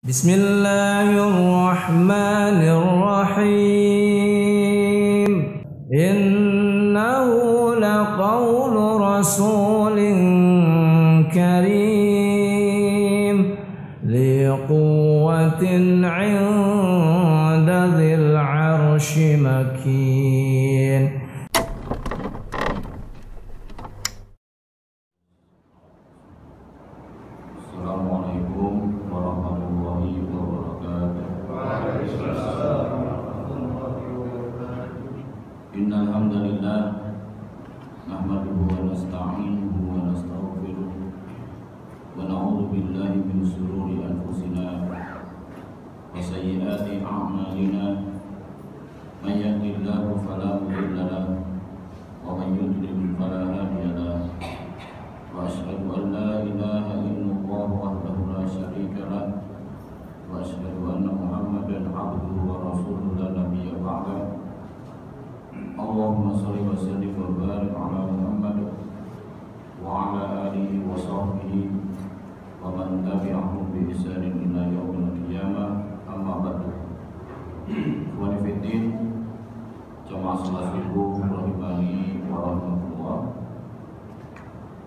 Bismillahirrahmanirrahim. Innahu laqawlu rasulin karim li quwwatin 'inda dzil 'arsy makin. Assalamualaikum warahmatullahi wabarakatuh. Innal hamdalillah nahmaduhu wa nasta'inuhu wa nastaghfiruh wa na'udzu billahi min shururi anfusina wa sayyiati a'malina. May yahdihillahu fala mudilla lahu wa may yudlil fala hadiya lahu. Wa asyhadu an la ilaha illallah wahdahu la syarika lah wa asyhadu anna Muhammadan abduhu wa rasuluhu la nabiyya ba'da. Allahumma shalli wa sallim wa barik ala Muhammad wa ala alihi wa sahbihi wa man tabi'ahum bi ihsanin ila yaumil qiyamah. Amma ba'du. Wa fiddin jamaah salat subuh rahimani wa rahmatullah.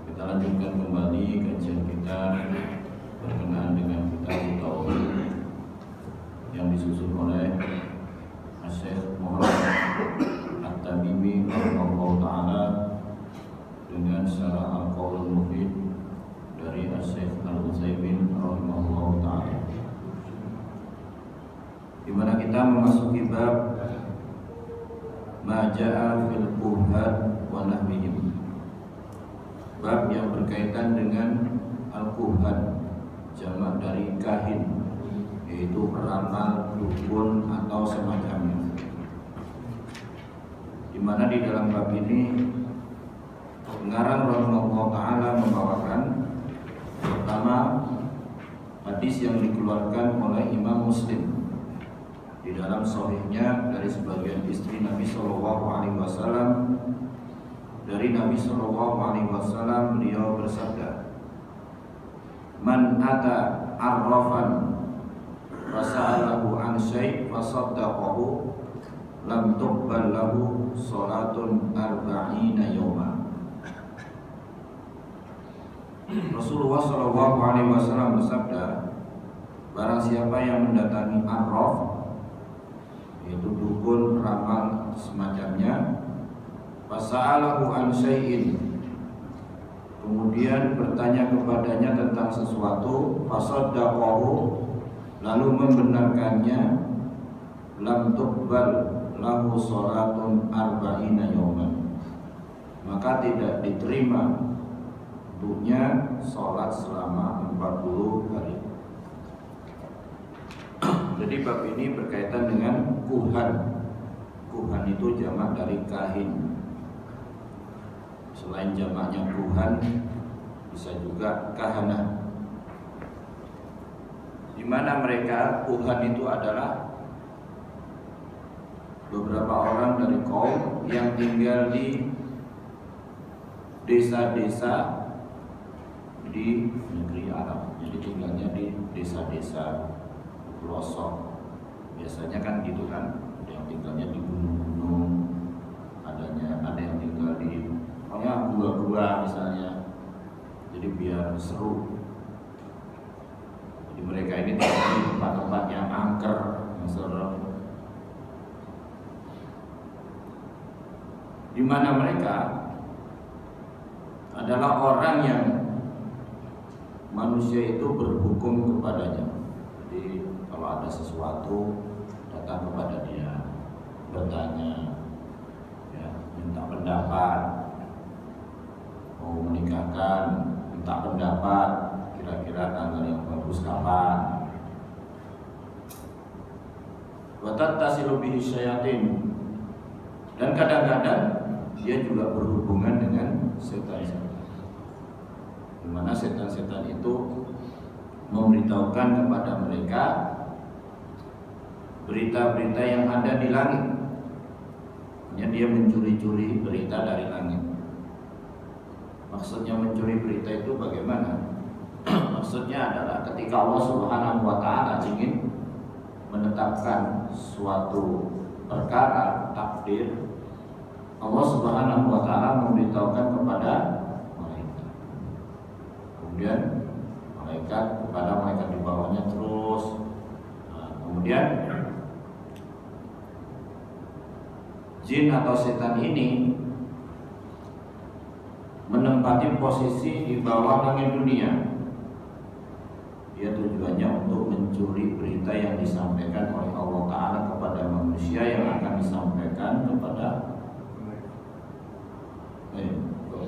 Kita lanjutkan kembali kajian kita berkenaan dengan kitab tauhid yang disusun oleh Syekh Muhammad At-Tamimi rahimahullah taala dengan syarah Al-Qaulul Mufid dari Syekh Al-Utsaimin rahimahullah taala, di mana kita memasuki bab ma jaa fil quhan wa nahwihim. Bab yang berkaitan dengan al-kuhan, jamak dari kahin, yaitu peramal, dukun atau semacamnya. Di mana di dalam bab ini pengarang rahimahullah taala membawakan pertama hadis yang dikeluarkan oleh Imam Muslim di dalam sahihnya dari sebagian istri Nabi Shallallahu Alaihi Wasallam. Dari Nabi Shallallahu Alaihi Wasallam, beliau bersabda, "Man ata arrafan fasa'alahu an syai' fasaddaqahu lam tuqbal lahu salatun arba'ina yawma." Rasulullah Shallallahu Alaihi Wasallam bersabda, barang siapa yang mendatangi arraf, yaitu dukun, ramal, semacamnya, fasa'alahu an syai'in, kemudian bertanya kepadanya tentang sesuatu, fasaddaqahu, lalu membenarkannya, lam tuqbal lahu salatun arba'ina yawman, maka tidak diterima untuknya salat selama 40 hari. Jadi bab ini berkaitan dengan kuhan. Kuhan itu jamak dari kahin. Selain jamaknya kuhan, bisa juga kahanah. Di mana mereka, kuhan itu adalah beberapa orang dari kaum yang tinggal di desa-desa di negeri Arab. Jadi tinggalnya di desa-desa pelosok. Biasanya kan gitu kan, ada yang tinggalnya di gunung-gunung, ada yang tinggal di gua-gua misalnya. Jadi biar seru. Jadi mereka ini tinggal di tempat-tempat yang angker, yang serem. Di mana mereka adalah orang yang manusia itu berhukum kepadanya. Jadi kalau ada sesuatu, datang kepada dia, bertanya, ya, minta pendapat. Mau menikahkan, minta pendapat, kira-kira tanggal yang bagus kapan. Wa tattasilu bihi syayatin, dan kadang-kadang dia juga berhubungan dengan setan-setan, di mana setan-setan itu memberitahukan kepada mereka berita-berita yang ada di langit. Dia mencuri-curi berita dari langit. Maksudnya mencuri berita itu bagaimana? Maksudnya adalah ketika Allah Subhanahu wa taala, jika menetapkan suatu perkara takdir, Allah Subhanahu wa taala memberitahukan kepada malaikat. Kemudian malaikat kepada malaikat di bawahnya terus. Kemudian jin atau setan ini menempati posisi di bawah langit dunia. Dia tujuannya untuk mencuri berita yang disampaikan oleh Allah Ta'ala kepada manusia yang akan disampaikan kepada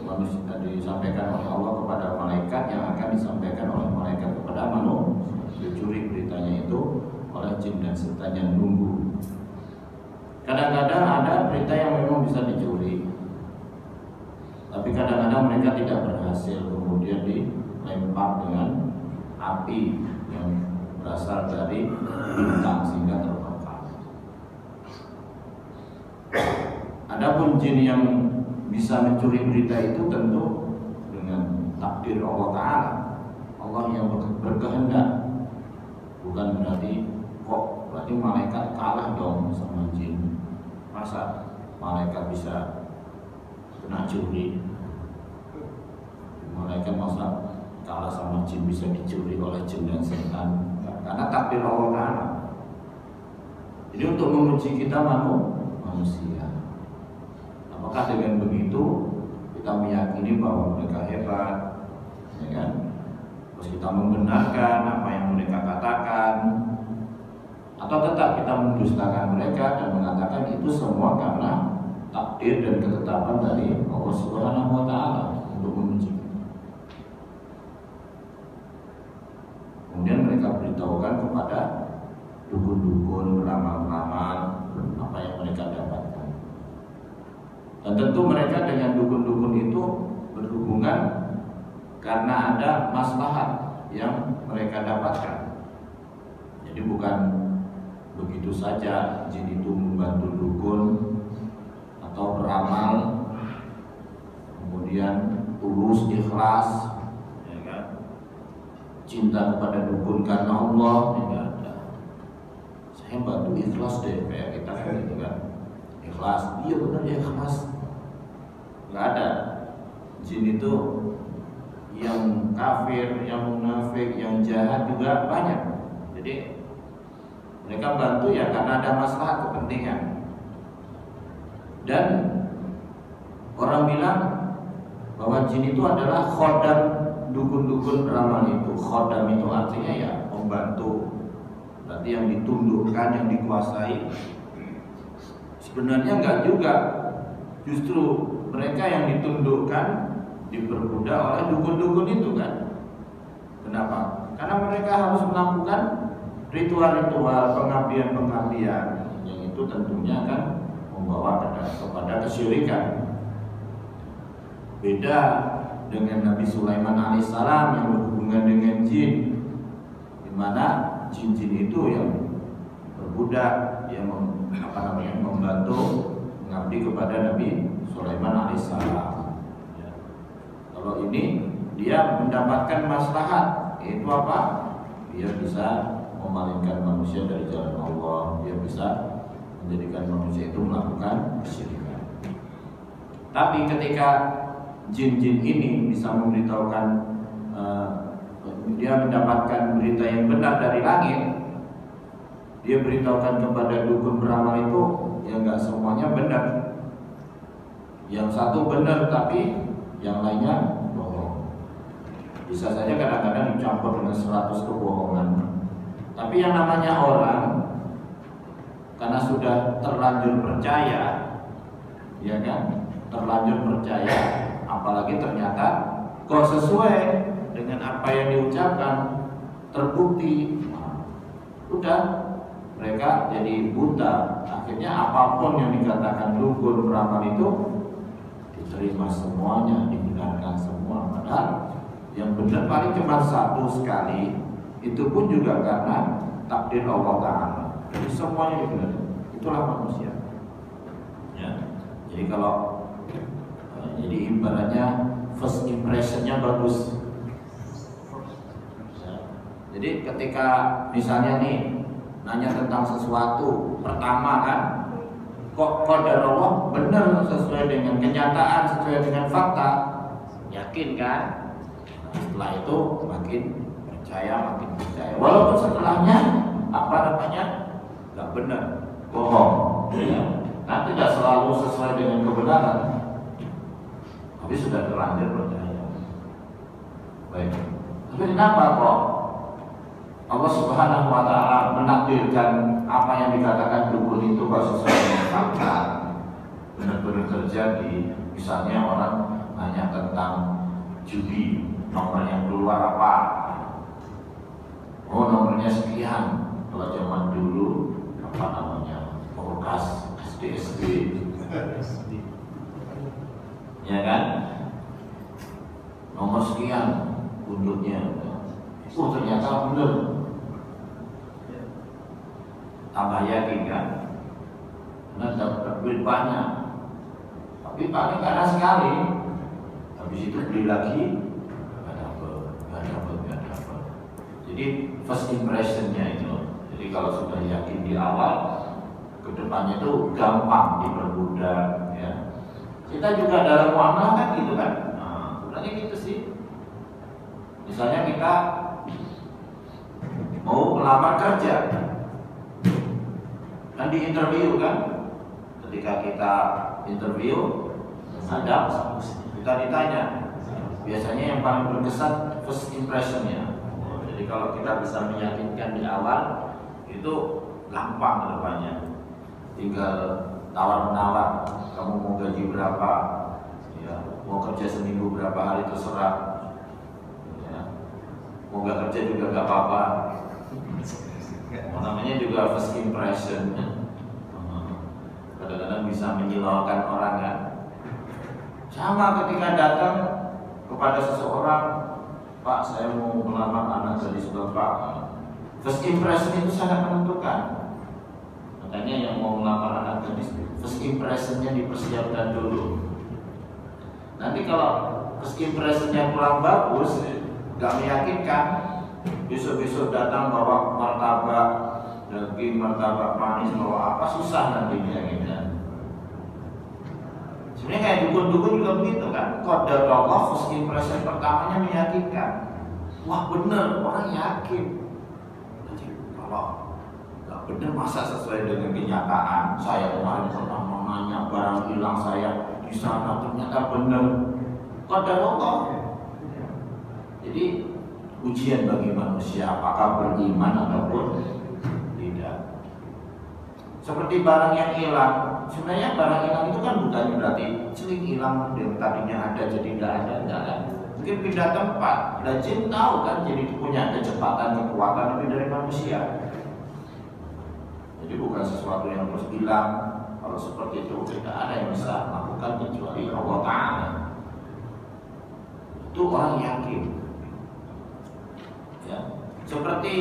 manusia, disampaikan oleh Allah kepada malaikat yang akan disampaikan oleh malaikat kepada manusia. Dicuri beritanya itu oleh jin dan setan yang nunggu. Kadang-kadang ada berita yang memang bisa dicuri, tapi kadang-kadang mereka tidak berhasil, kemudian dilempar dengan api yang berasal dari bintang sehingga terbakar. Adapun jin yang bisa mencuri berita itu tentu dengan takdir Allah Ta'ala, Allah yang berkehendak. Bukan berarti berarti malaikat kalah dong sama jin. Masa malaikat bisa kena curi? Malaikat masa kalah sama jin, bisa dicuri oleh jin dan setan? Karena takdir Allah Ta'ala. Jadi untuk menguji kita manusia, apakah dengan begitu kita meyakini bahwa mereka hebat, ya kan? Terus kita membenarkan apa yang mereka katakan, atau tetap kita mendustakan mereka dan mengatakan itu semua karena takdir dan ketetapan dari Allah Subhanahu wa Ta'ala untuk menguji. Kemudian mereka beritahukan kepada dukun-dukun, peramal-peramal apa yang mereka dapatkan. Dan tentu mereka dengan dukun-dukun itu berhubungan karena ada maslahat yang mereka dapatkan. Jadi bukan begitu saja jin itu membantu dukun atau beramal kemudian tulus ikhlas, ya kan? Cinta kepada dukun karena Allah, tidak ada. Saya bantu ikhlas deh, kayak kita kan gitu kan. Ikhlas, iya benar ya ikhlas. Nggak ada. Jin itu yang kafir, yang munafik, yang jahat juga banyak. Jadi mereka bantu ya karena ada masalah kepentingan. Dan orang bilang bahwa jin itu adalah khodam dukun-dukun beramal itu. Khodam itu artinya ya membantu. Berarti yang ditundukkan, yang dikuasai. Sebenarnya enggak juga. Justru mereka yang ditundukkan, diperbudak oleh dukun-dukun itu kan. Kenapa? Karena mereka harus melakukan ritual-ritual, pengabdian-pengabdian yang itu tentunya kan membawa kepada kesyirikan. Beda dengan Nabi Sulaiman alaihissalam yang berhubungan dengan jin, di mana jin-jin itu yang berbudak, yang membantu mengabdi kepada Nabi Sulaiman alaihissalam. Kalau ini dia mendapatkan maslahat, yaitu apa? Dia bisa memalingkan manusia dari jalan Allah, dia bisa menjadikan manusia itu melakukan kesyirikan. Tapi ketika jin-jin ini bisa memberitahukan, dia mendapatkan berita yang benar dari langit, dia beritahukan kepada dukun beramal itu, ya nggak semuanya benar. Yang satu benar tapi yang lainnya bohong. Bisa saja kadang-kadang dicampur dengan 100 kebohongan. Tapi yang namanya orang karena sudah terlanjur percaya, ya kan, terlanjur percaya, apalagi ternyata kok sesuai dengan apa yang diucapkan, terbukti, udah mereka jadi buta. Akhirnya apapun yang dikatakan dukun beramal itu diterima semuanya, dibenarkan semua. Padahal yang benar paling cuma satu sekali, itu pun juga karena takdir Allah Ta'ala. Jadi semuanya dibenarkan. Itulah manusia. Ya. Jadi kalau jadi ibaratnya first impressionnya bagus. Ya. Jadi ketika misalnya nih nanya tentang sesuatu, pertama kan, kok qadar Allah benar sesuai dengan kenyataan, sesuai dengan fakta, yakin kan? Setelah itu makin percaya. Walaupun setelahnya apa namanya nggak benar, bohong, ya. Nah, tidak selalu sesuai dengan kebenaran, tapi sudah terlanjur percaya. Baik. Tapi kenapa kok Allah Subhanahu wa Ta'ala menakdirkan apa yang dikatakan dukun itu kok sesuai dengan fakta, benar-benar terjadi? Misalnya orang nanya tentang judi, nomor yang keluar apa? Oh, nomornya sekian. Kalau zaman dulu apa namanya, Orkas, SD, ya kan? Nomor sekian undutnya. Oh, ternyata benar. Tambah yakin kan? Karena dapat duit banyak. Tapi paling kadang sekali. Habis itu beli lagi, nggak dapat. Jadi first impressionnya itu. Jadi kalau sudah yakin di awal, kedepannya itu gampang dipermudah. Ya. Kita juga dalam muamalah kan gitu kan. Nah, sebenarnya gitu sih. Misalnya kita mau melamar kerja, kan di interview kan. Ketika kita interview, ada kita ditanya. Biasanya yang paling berkesan first impressionnya. Jadi kalau kita bisa meyakinkan di awal, itu gampang ke depannya. Tinggal tawar-menawar, kamu mau gaji berapa, ya, mau kerja seminggu berapa hari terserah, ya. Mau gak kerja juga gak apa-apa. Namanya juga first impression. Kadang-kadang bisa menyilaukan orang kan. Sama ketika datang kepada seseorang, Pak, saya mau melamar anak gadis Bapak. First impression itu sangat menentukan. Makanya yang mau melamar anak gadis, first impressionnya dipersiapkan dulu. Nanti kalau first impressionnya kurang bagus, gak meyakinkan, besok-besok datang bawa martabak, daging, martabak manis, bawa apa, susah nanti meyakinkan. Sebenarnya kayak dukun-dukun juga begitu kan. Qadar Allah first impression pertamanya meyakinkan. Wah bener, orang yakin. Jadi kalau nggak bener masa sesuai dengan kenyataan. Saya kemarin pernah mau nanya barang hilang saya di sana, ternyata bener. Qadar Allah. Jadi ujian bagi manusia apakah beriman ataupun tidak. Seperti barang yang hilang. Sebenarnya barang hilang itu kan bukan berarti seling hilang yang tadinya ada jadi tidak ada, enggak kan? Mungkin pindah tempat. Dan jin tahu kan, jadi punya kecepatan, kekuatan lebih dari manusia. Jadi bukan sesuatu yang terus hilang. Kalau seperti itu tidak ada yang bisa melakukan kecuali Allah Ta'ala. Itu orang yakin. Ya. Seperti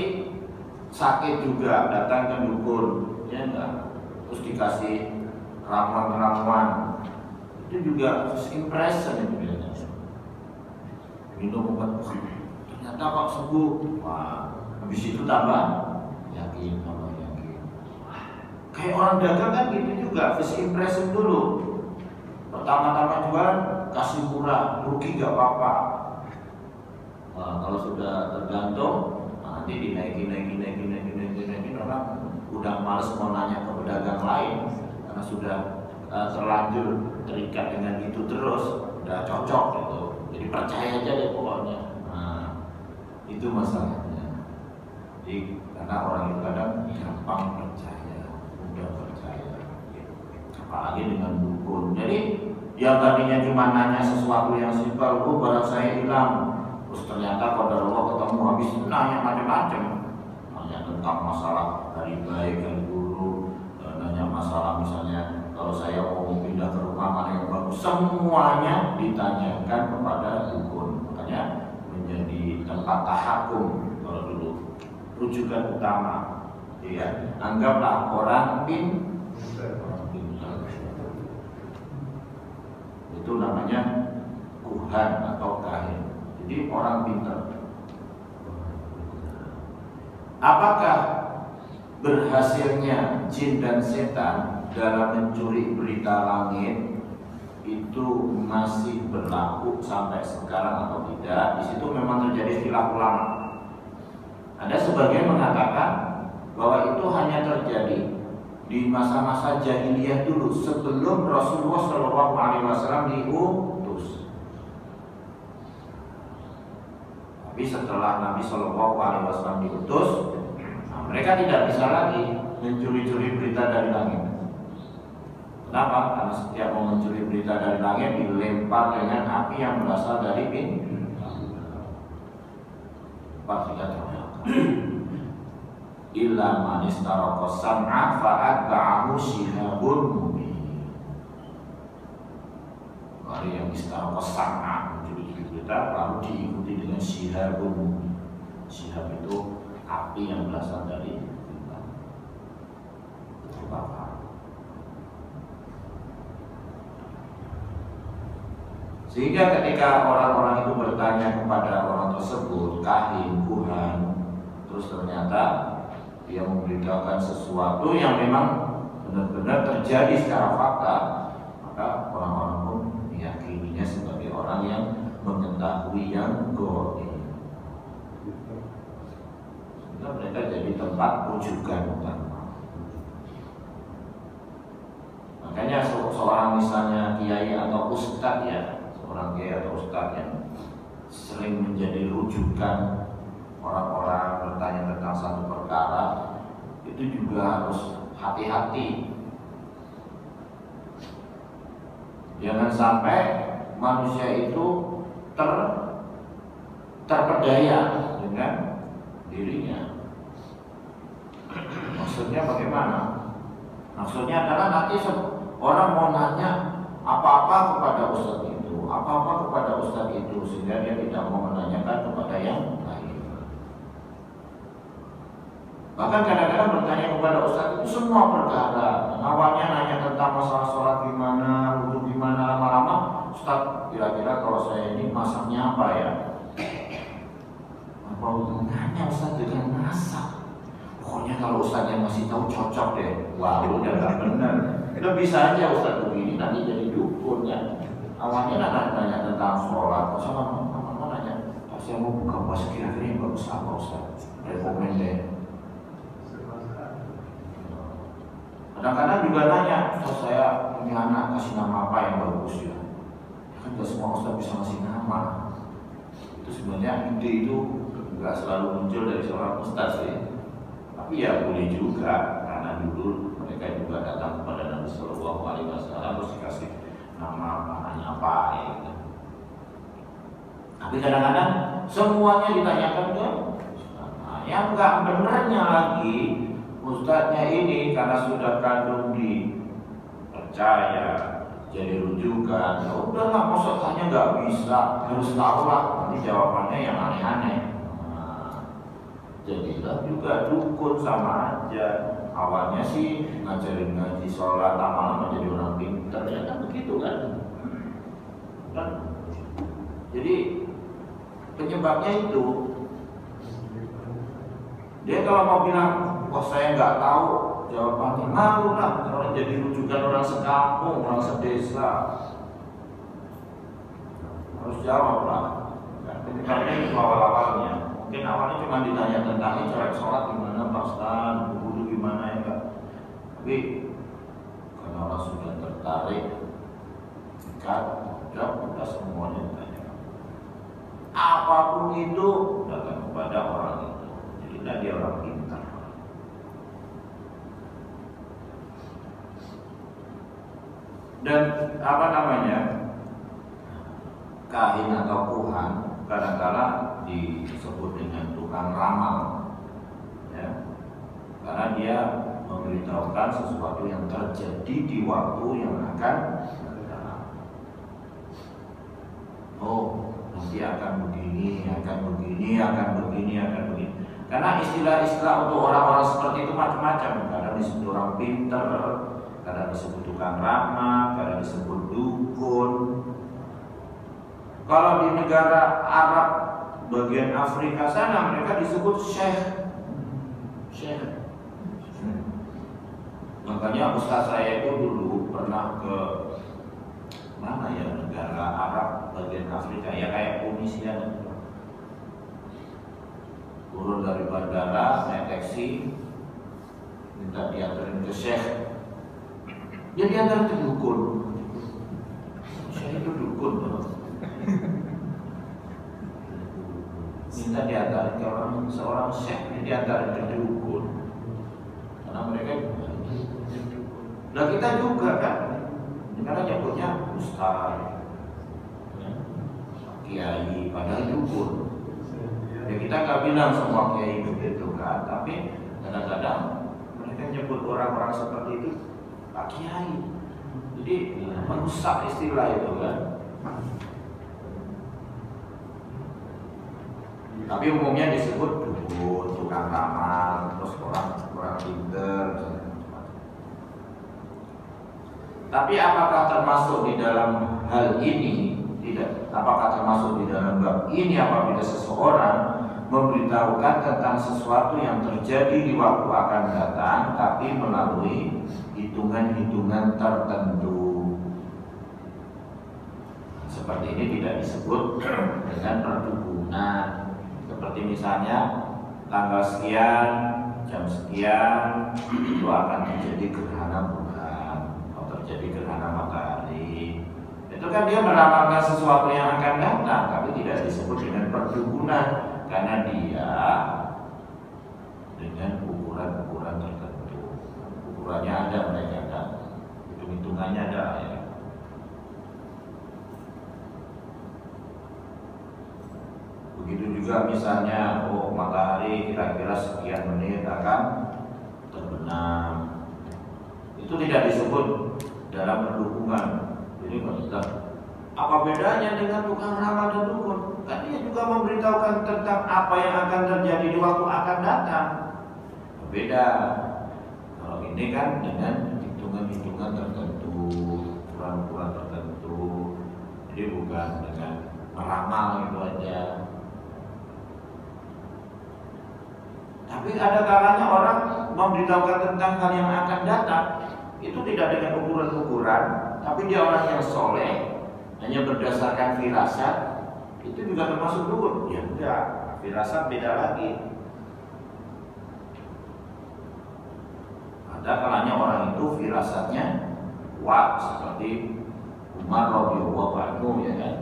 sakit juga datang ke dukun, ya enggak? Terus dikasih ramuan-ramuan, itu juga first impression itu biasanya. Minum obat, ternyata kok sembuh. Wah, habis itu tambah yakin, tambah yakin. Kayak orang dagang kan gitu juga, first impression dulu. Pertama-tama jualan kasih murah, rugi gak apa-apa. Wah, kalau sudah tergantung, nanti dinaikin orang udah males mau nanya ke pedagang lain karena sudah terlanjur terikat dengan itu terus, udah cocok gitu. Jadi percaya aja deh pokoknya. Nah, itu masalahnya. Jadi karena orang itu kadang gampang percaya, mudah percaya. Apalagi dengan dukun. Jadi yang tadinya cuma nanya sesuatu yang simpel, oh barang saya hilang, terus ternyata qadar Allah ketemu habis nanya macam-macam. Nanya tentang masalah hari baik, hari buruk, nanya masalah misalnya kalau saya mau pindah ke rumah mana yang bagus, semuanya ditanyakan kepada dukun. Makanya menjadi tempat tahakum kalau dulu, rujukan utama. Ya, anggaplah orang pintar. Itu namanya kuhan atau kahin. Jadi orang pintar. Apakah berhasilnya jin dan setan dalam mencuri berita langit itu masih berlaku sampai sekarang atau tidak, di situ memang terjadi khilaf ulama. Ada sebagian mengatakan bahwa itu hanya terjadi di masa-masa jahiliyah dulu sebelum Rasulullah SAW diutus. Tapi setelah Nabi SAW diutus, mereka tidak bisa lagi mencuri-curi berita dari langit. Kenapa? Karena setiap mau mencuri berita dari langit dilempar dengan api yang berasal dari bintang. Illa man istaraqa sam'a fa'atba'ahu shihabun mubin. Orang yang istaraqa sam'a mencuri berita lalu diikuti dengan shihabun mubin. Shihab itu api yang berasal dari bintang. Terbakar. Sehingga ketika orang-orang itu bertanya kepada orang tersebut, kahin, kuhan, terus ternyata dia memberitakan sesuatu yang memang benar-benar terjadi secara fakta, maka orang-orang pun meyakininya sebagai orang yang mengetahui yang gaib. Sehingga mereka jadi tempat rujukan utama. Makanya seorang misalnya kiai atau ustadz ya, seorang kiai atau ustadz yang sering menjadi rujukan orang-orang bertanya tentang satu perkara, itu juga harus hati-hati. Jangan sampai manusia itu terpedaya dengan dirinya. Maksudnya bagaimana? Maksudnya adalah nanti orang mau nanya apa-apa kepada ustadz itu, apa-apa kepada ustadz itu, sehingga dia tidak mau menanyakan kepada yang lain. Bahkan kadang-kadang bertanya kepada ustadz itu semua perkara. Awalnya nanya tentang masalah sholat gimana, wudhu gimana, lama-lama ustadz kira-kira kalau saya ini masaknya apa ya? Apa hubungannya ustadz dengan masak? Pokoknya kalau ustadznya masih tahu cocok deh. Wah, udah gak benar. Itu bisa aja ustadz begini nanti jadi dukun ya. Awalnya nanya tentang sholat, sama nanya, saya mau buka puasa kira-kira yang bagus apa ustadz? Rekomen deh. Kadang-kadang juga nanya, ustadz saya punya anak, kasih nama apa yang bagus ya? Kan gak semua ustadz bisa ngasih nama. Itu sebenarnya ide itu gak selalu muncul dari seorang ustadz ya. Tapi ya boleh juga, karena dulu mereka juga datang kepada Nabi Sallallahu Alaihi Wasallam terus dikasih nama anaknya apa ya gitu. Tapi kadang-kadang semuanya ditanyakan ke yang nggak benernya lagi ustadznya ini karena sudah kadung dipercaya jadi rujukan. Ya udahlah, maksud tanya nggak bisa, harus tahu lah nanti jawabannya yang aneh-aneh. Jadilah juga dukun sama aja. Awalnya sih ngajarin ngaji sholat, lama-lama jadi orang pintar, ya kan begitu kan? Jadi penyebabnya itu dia kalau mau bilang, wah saya nggak tahu jawabannya, malu lah kalau jadi rujukan orang sekampung, orang sedesa. Harus jawab lah. Penyebabnya itu awal-awalnya. Mungkin awalnya cuma ditanya tentang cara sholat gimana, Pak Ustaz, wudu gimana ya Kak. Tapi karena orang sudah tertarik, kan, udah semuanya ditanya. Apapun itu datang kepada orang itu. Jadi dia orang pintar. Dan apa namanya, kahin atau kuhan kadang-kadang disebut dengan tukang ramal, ya, karena dia memberitahukan sesuatu yang terjadi di waktu yang akan datang. Oh, nanti akan begini, akan begini, akan begini, akan begini. Karena istilah-istilah untuk orang-orang seperti itu macam-macam. Kadang disebut orang pintar, kadang disebut tukang ramal, kadang disebut dukun. Kalau di negara Arab bagian Afrika sana mereka disebut syekh. Makanya ustaz saya itu dulu pernah ke mana ya, negara Arab bagian Afrika ya, kayak Tunisia gitu. Turun dari bandara naik taksi, minta diantarin ke Syekh, dia diantarin ke dukun. Syekh itu dukun loh. Minta diantarin ke seorang Syekh, dia diantarin ke dukun. Karena mereka, nah kita juga kan, karena nyebutnya ustaz, kiai, padahal dukun. Ya kita nggak bilang semua kiai begitu kan, tapi kadang-kadang mereka nyebut orang-orang seperti itu Pak Kiai. Jadi merusak istilah itu kan. Tapi umumnya disebut dukun, tukang ramal, terus orang pinter. Tapi apakah termasuk di dalam hal ini? Tidak. Apakah termasuk di dalam bab ini apabila seseorang memberitahukan tentang sesuatu yang terjadi di waktu akan datang, tapi melalui hitungan-hitungan tertentu? Seperti ini tidak disebut dengan perdukunan. Seperti misalnya tanggal sekian, jam sekian itu akan terjadi gerhana bulan, atau terjadi gerhana matahari. Itu kan dia meramalkan sesuatu yang akan datang, tapi tidak disebut dengan perdukunan, karena dia dengan ukuran-ukuran tertentu. Ukurannya ada, mereka kan, hitung-hitungannya ada ya. Begitu juga misalnya, matahari kira-kira sekian menit akan terbenam. Itu tidak disebut dalam perdukunan. Jadi maksudnya, apa bedanya dengan tukang ramal dan dukun? Kan dia juga memberitahukan tentang apa yang akan terjadi di waktu akan datang. Berbeda. Kalau ini kan dengan hitungan-hitungan tertentu, ukuran-ukuran tertentu. Jadi bukan dengan meramal itu aja. Tapi ada kalanya orang memberitahukan tentang hal yang akan datang, itu tidak dengan ukuran-ukuran, tapi dia orang yang soleh, hanya berdasarkan firasat, itu juga termasuk dukun. Ya enggak, firasat beda lagi. Ada kalanya orang itu firasatnya kuat, seperti Umar radhiyallahu anhu, ya kan.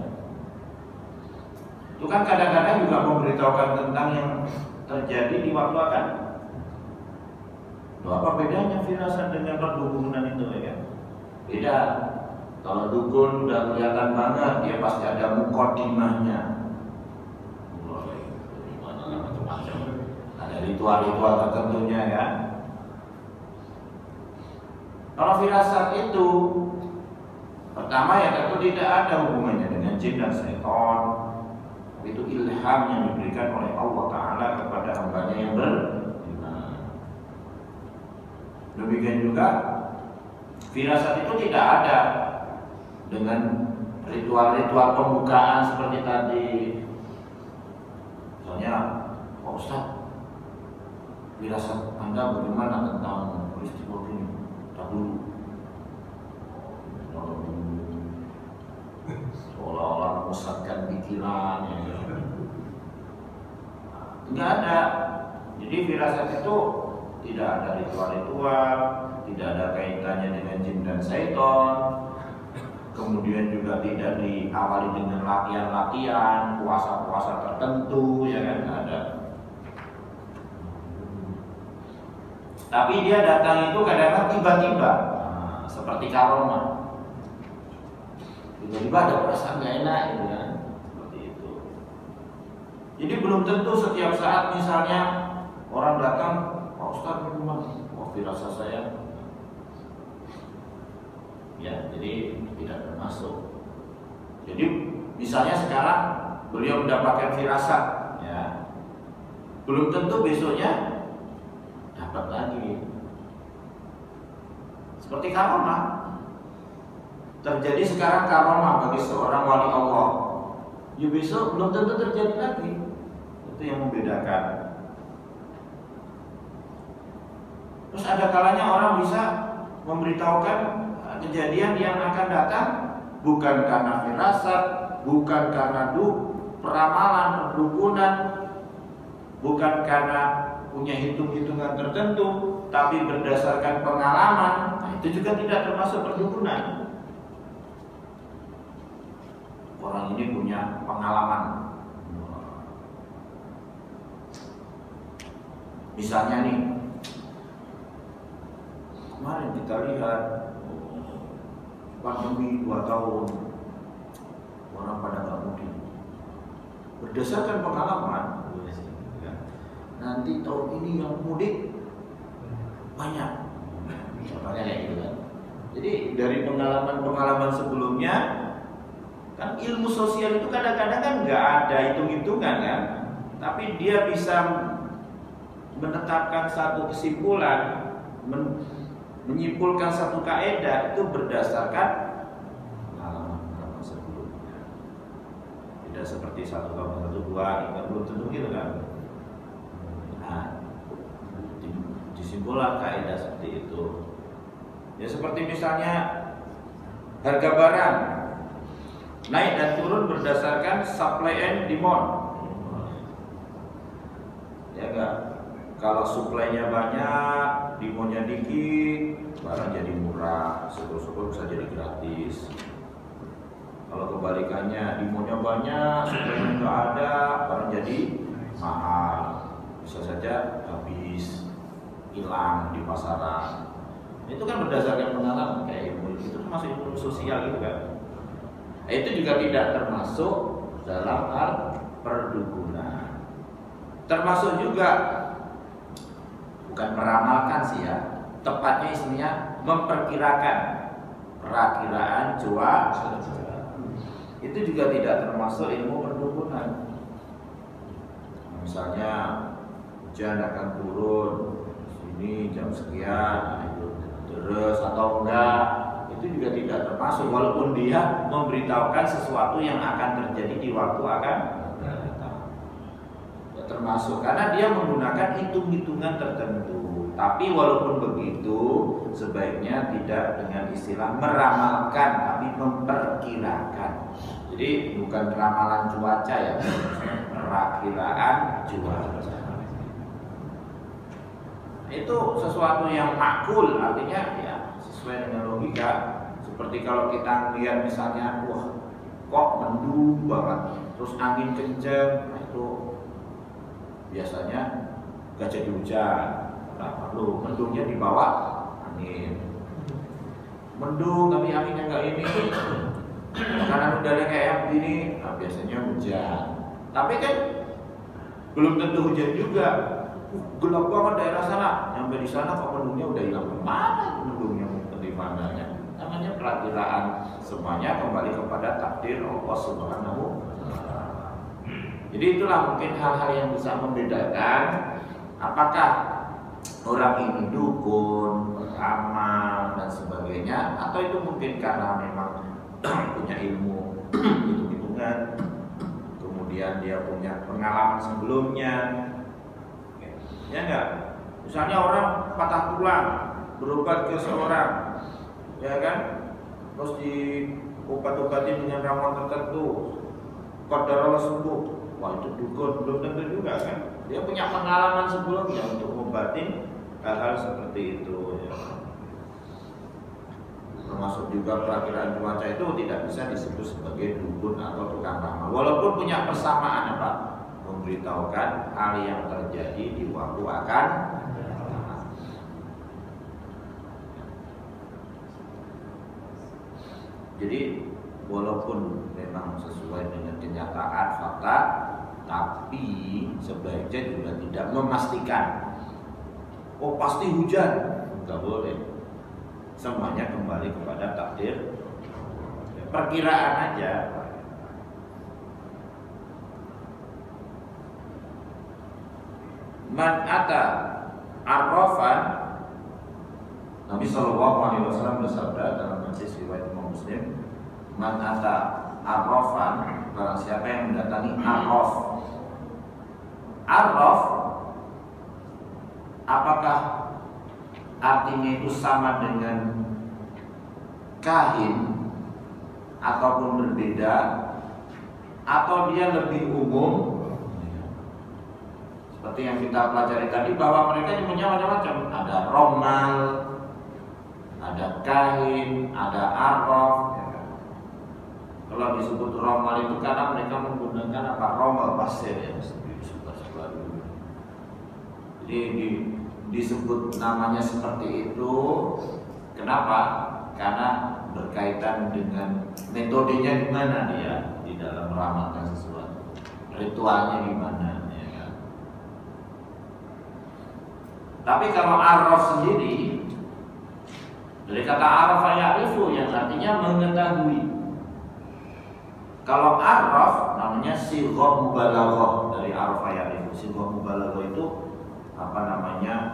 Itu kan kadang-kadang juga memberitahukan tentang yang terjadi di waktu akan. Apa bedanya firasat dengan perdukunan itu, ya kan? Beda. Kalau dukun udah kelihatan banget, dia pasti ada mukodimahnya. Ada ritual-ritual tertentunya ya. Kalau firasat itu, pertama ya tentu tidak ada hubungannya dengan jin dan setan. Itu ilham yang diberikan oleh Allah Ta'ala kepada hambanya yang beriman. Demikian juga firasat itu tidak ada dengan ritual-ritual pembukaan seperti tadi. Misalnya, Pak Ustaz, firasat Anda bagaimana tentang peristiwa ini? Tak dulu. Seolah-olah memusatkan pikiran ya. Enggak ada. Jadi firasat itu tidak ada ritual-ritual, tidak ada kaitannya dengan jin dan syaitan. Kemudian juga tidak diawali dengan latihan-latihan, puasa-puasa tertentu, ya kan, enggak ada. Tapi dia datang itu kadang-kadang tiba-tiba, seperti karomah. Tiba-tiba ada perasaan gak enak gitu kan, seperti itu. Jadi belum tentu setiap saat misalnya orang datang, Pak Ustaz bagaimana? Wah, firasat saya. Ya, jadi tidak termasuk. Jadi misalnya sekarang beliau mendapatkan firasat, ya, belum tentu besoknya dapat lagi. Seperti karomah. Terjadi sekarang karomah bagi seorang wali Allah, ya besok belum tentu terjadi lagi. Itu yang membedakan. Terus ada kalanya orang bisa memberitahukan kejadian yang akan datang, bukan karena firasat, bukan karena peramalan, perdukunan, bukan karena punya hitung-hitungan tertentu, tapi berdasarkan pengalaman. Nah, itu juga tidak termasuk perdukunan. Orang ini punya pengalaman. Misalnya nih, kemarin kita lihat pandemi 2 tahun, orang pada nggak mudik. Berdasarkan pengalaman, nanti tahun ini yang mudik banyak. Contohnya kayak gitu kan. Jadi dari pengalaman-pengalaman sebelumnya, kan ilmu sosial itu kadang-kadang kan nggak ada hitung-hitungan kan, tapi dia bisa menetapkan satu kesimpulan, menyimpulkan satu kaidah itu berdasarkan pengalaman sebelumnya. Tidak seperti 1 tambah 1 2, belum tentu gitu kan. Nah, disimpulkan kaidah seperti itu. Ya seperti misalnya harga barang naik dan turun berdasarkan supply and demand. Ya enggak? Kalau supply-nya banyak, demand-nya dikit, barang jadi murah, syukur-syukur bisa jadi gratis. Kalau kebalikannya, demand-nya banyak, supply-nya nggak ada, barang jadi mahal, bisa saja habis, hilang di pasaran. Itu kan berdasarkan pengalaman, kayak ilmu itu termasuk ilmu sosial gitu kan. Itu juga tidak termasuk dalam hal perdukunan. Termasuk juga, bukan meramalkan sih ya, tepatnya istilahnya memperkirakan, perakiraan cuaca. Itu juga tidak termasuk ilmu perdukunan. Misalnya hujan akan turun sini jam sekian, nah itu terus atau enggak, itu juga tidak termasuk, walaupun dia memberitahukan sesuatu yang akan terjadi di waktu akan datang. Termasuk karena dia menggunakan hitung-hitungan tertentu. Tapi walaupun begitu, sebaiknya tidak dengan istilah meramalkan, tapi memperkirakan. Jadi bukan ramalan cuaca ya, perakiraan cuaca. Itu sesuatu yang makul, artinya ya sesuai dengan logika. Seperti kalau kita melihat misalnya, wah kok mendung banget, terus angin kenceng, nah itu biasanya gak jadi hujan. Nah, perlu mendungnya di bawah angin. Mendung tapi anginnya nggak ini, karena udaranya kayak yang begini, nah biasanya hujan. Tapi kan belum tentu hujan juga. Gelap banget daerah sana, sampai di sana kok mendungnya udah hilang. Mana mendungnya di mananya? Namanya perakiraan. Semuanya kembali kepada takdir Allah Subhanahu wa Ta'ala. Jadi itulah mungkin hal-hal yang bisa membedakan apakah orang ini dukun, beramal dan sebagainya, atau itu mungkin karena memang punya ilmu hitung-hitungan, kemudian dia punya pengalaman sebelumnya. Ya enggak? Misalnya orang patah tulang, berobat ke seorang, ya kan? Terus diobat-obatin dengan ramuan tertentu, qadarullah sembuh. Wah itu dukun, belum tentu juga kan? Dia punya pengalaman sebelumnya untuk ngobatin hal-hal seperti itu. Ya. Termasuk juga perakiraan cuaca itu tidak bisa disebut sebagai dukun atau tukang ramal, walaupun punya persamaan apa? Memberitahukan hal yang terjadi di waktu akan datang. Jadi walaupun memang sesuai dengan kenyataan fakta, tapi sebaiknya juga tidak memastikan. Oh pasti hujan, nggak boleh. Semuanya kembali kepada takdir, perkiraan aja. Man ata arrafan, Nabi SAW bersabda dalam hadis riwayat Imam Muslim, man ata arrafan, barang siapa yang mendatangi arraf. Arraf, apakah artinya itu sama dengan kahin ataupun berbeda, atau dia lebih umum seperti yang kita pelajari tadi, bahwa mereka punya macam-macam. Ada romal, ada kahin, ada arraf. Kalau disebut romal itu karena mereka menggunakan apa? Romal pasir ya, jadi disebut namanya seperti itu. Kenapa? Karena berkaitan dengan metodenya gimana dia di dalam meramalkan sesuatu, ritualnya gimana, ya kan? Tapi kalau arraf sendiri, dari kata arraf ya'rifu yang artinya mengetahui. Kalau arraf namanya sighah mubalaghah, dari arraf ya'rifu. Sighah mubalaghah itu apa namanya?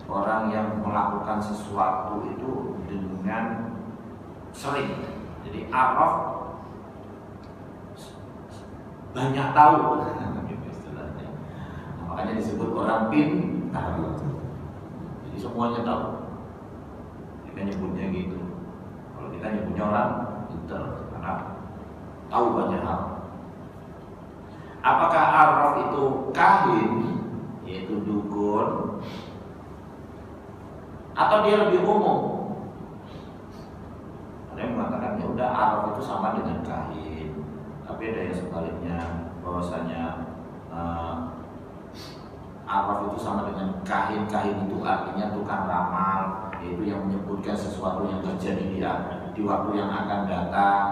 Orang yang melakukan sesuatu itu dengan sering. Jadi arraf banyak tahu istilahnya. Makanya disebut orang pintar. Jadi semuanya tahu. Kita nyebutnya gitu. Kalau kita nyebutnya orang pintar karena tahu banyak hal. Apakah arraf itu kahin, yaitu dukun, atau dia lebih umum? Ada yang mengatakan ya udah arraf itu sama dengan kahin, tapi ada yang sebaliknya, bahwasanya arraf itu sama dengan kahin. Kahin itu artinya tukang ramal, yaitu yang menyebutkan sesuatu yang terjadi di waktu yang akan datang,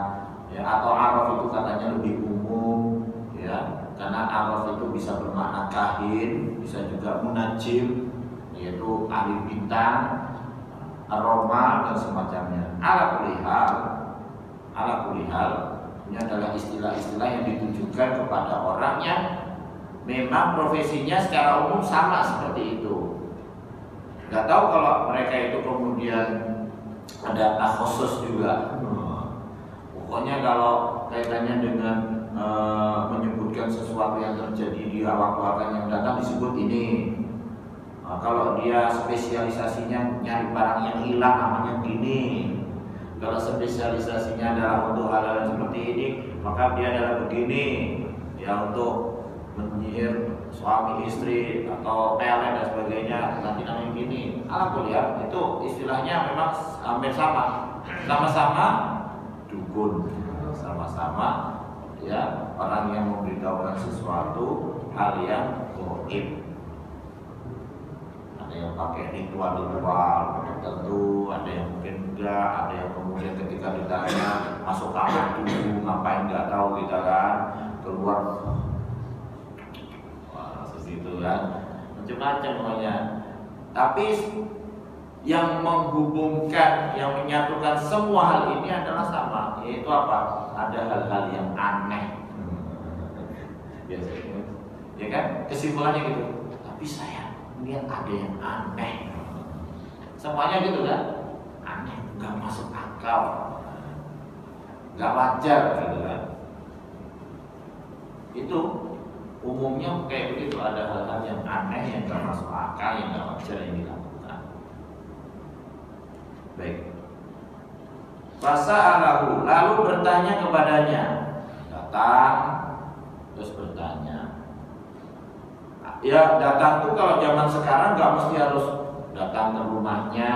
ya. Atau arraf itu katanya lebih umum, ya, karena arraf itu bisa bermakna kahin, bisa juga munajim, yaitu ahli bintang, aroma dan semacamnya. Ala kulli hal, ini adalah istilah-istilah yang ditujukan kepada orang yang memang profesinya secara umum sama seperti itu. Gak tahu kalau mereka itu kemudian ada khusus juga. Pokoknya kalau kaitannya dengan menyebutkan sesuatu yang terjadi di waktu akan yang datang disebut ini. Kalau dia spesialisasinya nyari barang yang hilang namanya gini. Kalau spesialisasinya adalah untuk hal-hal seperti ini, maka dia adalah begini. Ya, untuk menyihir suami istri atau pelet dan sebagainya nanti namanya gini. Alhamdulillah itu istilahnya memang hampir sama. Sama-sama dukun, sama-sama ya orang yang memberitahukan sesuatu hal yang gaib. Ada yang pakai ritual-ritual tertentu, ada yang mungkin enggak, ada yang kemudian ketika ditanya masuk kamar dulu ngapain nggak tahu kita kan, keluar seperti itu kan, macam-macam pokoknya. Tapi yang menghubungkan, yang menyatukan semua hal ini adalah sama, yaitu apa? Ada hal-hal yang aneh. Biasanya, ya kan? Kesimpulannya gitu. Tapi saya lihat ada yang aneh. Semuanya gitu kan? Aneh, nggak masuk akal, nggak wajar gitu kan? Itu umumnya kayak begitu, ada hal-hal yang aneh yang nggak masuk akal, yang nggak wajar yang dilakukan. Baik. Fasa'alahu, lalu bertanya kepadanya. Datang terus bertanya. Ya datang tuh kalau zaman sekarang nggak mesti harus datang ke rumahnya,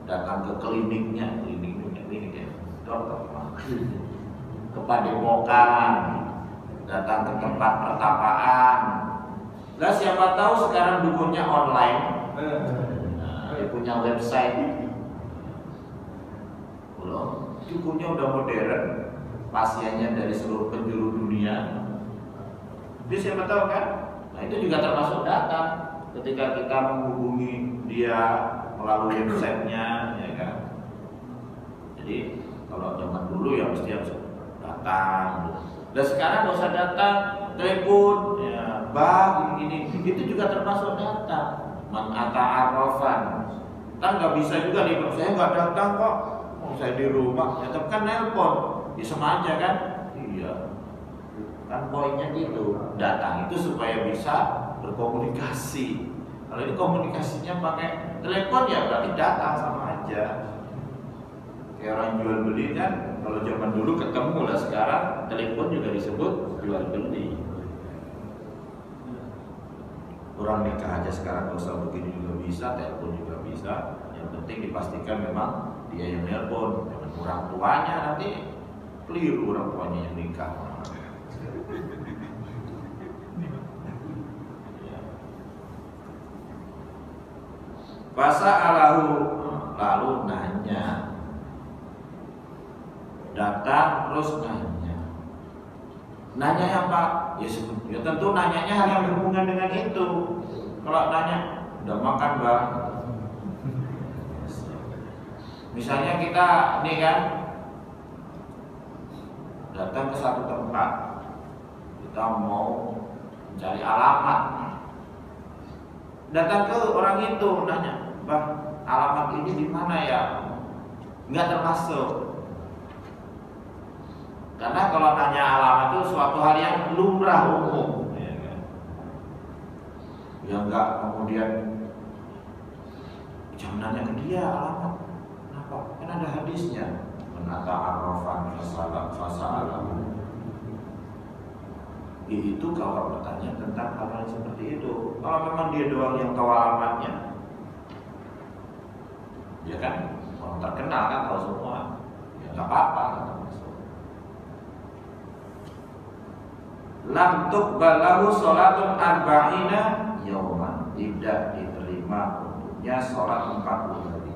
datang ke kliniknya, klinik ya, dokter, ke padepokan, datang ke tempat pertapaan. Lah siapa tahu sekarang dukunnya online, dia punya website. Dukunnya udah modern, pasiennya dari seluruh penjuru dunia. Dia siapa tahu kan? Nah itu juga termasuk data. Ketika kita menghubungi dia melalui websitenya, ya kan. Jadi kalau zaman dulu ya mesti harus datang. Dan sekarang nggak usah datang, telepon, ya, ini itu juga termasuk data. Man ata arrafan, kan nggak bisa juga nih, saya nggak datang kok. Saya di rumah, ya tapi kan nelpon, ya sama aja kan? Iya, kan poinnya gitu. Datang itu supaya bisa berkomunikasi, Kalau ini komunikasinya pakai telepon ya berarti data sama aja. Kayak orang jual beli kan, kalau zaman dulu ketemu lah, sekarang telepon juga disebut jual beli. Orang nikah aja sekarang kalau usah begini juga bisa, telepon juga bisa. Yang penting dipastikan memang dia yang nelpon, jangan orang tuanya, nanti keliru orang tuanya yang nikah. Fasa'alahu, lalu nanya, datang terus nanya. Nanya apa? Ya tentu nanyanya hal yang berhubungan dengan itu. Kalau nanya, udah makan bang? Misalnya kita nih kan datang ke satu tempat, kita mau mencari alamat. Datang ke orang itu nanya, bang, alamat ini di mana ya? Enggak termasuk. Karena kalau nanya alamat itu suatu hal yang lumrah umum, ya kan? Yang enggak kemudian jangan nanya ke dia alamat. Kenapa? Kan ada hadisnya. Menata arrafan fasa'alahu. Itu kalau bertanya tentang hal-hal seperti itu. Kalau memang dia doang yang tahu alamatnya, ya kan orang terkenal kan tahu semua, ya nggak apa-apa. Lam tuqbal lahu sholatun arba'ina yauman, tidak diterima untuknya sholat 40 hari.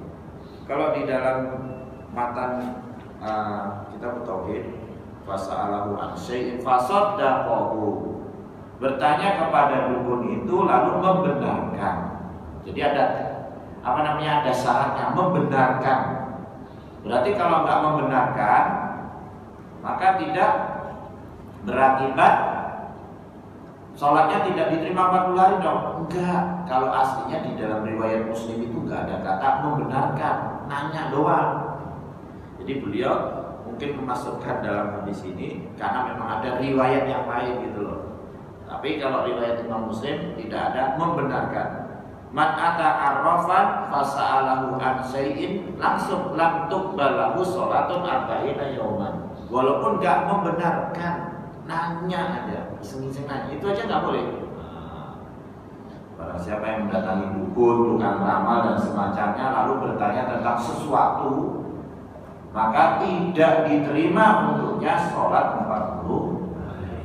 Kalau di dalam matan kitab tauhid, fasa'alahu an syai'in fasaddaqahu, bertanya kepada dukun itu lalu membenarkan. Jadi ada ada syaratnya, membenarkan. Berarti kalau nggak membenarkan, maka tidak berakibat sholatnya tidak diterima 40 hari dong. Enggak. Kalau aslinya di dalam riwayat Muslim itu enggak ada kata membenarkan, nanya doang. Jadi beliau mungkin memasukkan dalam hadis ini karena memang ada riwayat yang lain gitu loh. Tapi kalau riwayat Imam Muslim tidak ada membenarkan. Man ata arrafan fasa'alahu an syai'in langsung lam tuqbal lahu sholatun arba'ina yauman. Walaupun enggak membenarkan, nanya aja, iseng-iseng nanya, itu aja nggak boleh. Barang siapa yang mendatangi dukun, tukang ramal dan semacamnya lalu bertanya tentang sesuatu, maka tidak diterima untuknya sholat 40 hari.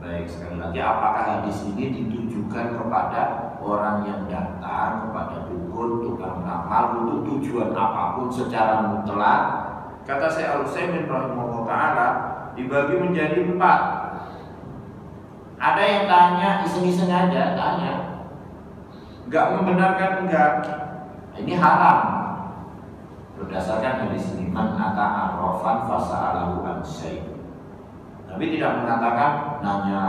Baik, sekali lagi, apakah hadis ini ditujukan kepada orang yang datang kepada dukun, tukang ramal untuk tujuan apapun secara mutlak? Kata Syekh Al-Utsaimin rahimahullah ta'ala, dibagi menjadi 4. Ada yang tanya iseng-iseng aja, tanya, nggak membenarkan, enggak. Ini haram berdasarkan hadis ini. Man ata arrafan fasa'alahu an syai'. Tapi tidak mengatakan nanya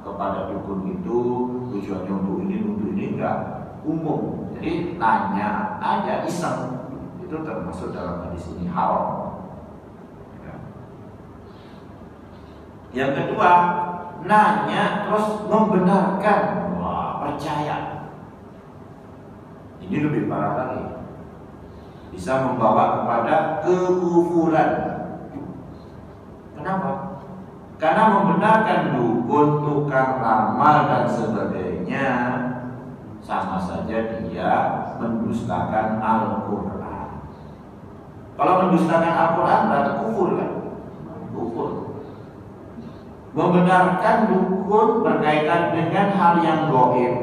kepada dukun itu tujuannya untuk ini enggak, umum. Jadi nanya aja iseng, itu termasuk dalam hadis ini haram. Yang kedua, nanya terus membenarkan. Wah, percaya. Ini lebih parah lagi. Bisa membawa kepada kekufuran. Kenapa? Karena membenarkan dukun, tukang ramal dan sebagainya sama saja dia mendustakan Al-Quran. Kalau mendustakan Al-Quran berarti kufur kan? Kufur. Membenarkan dukun berkaitan dengan hal yang gaib,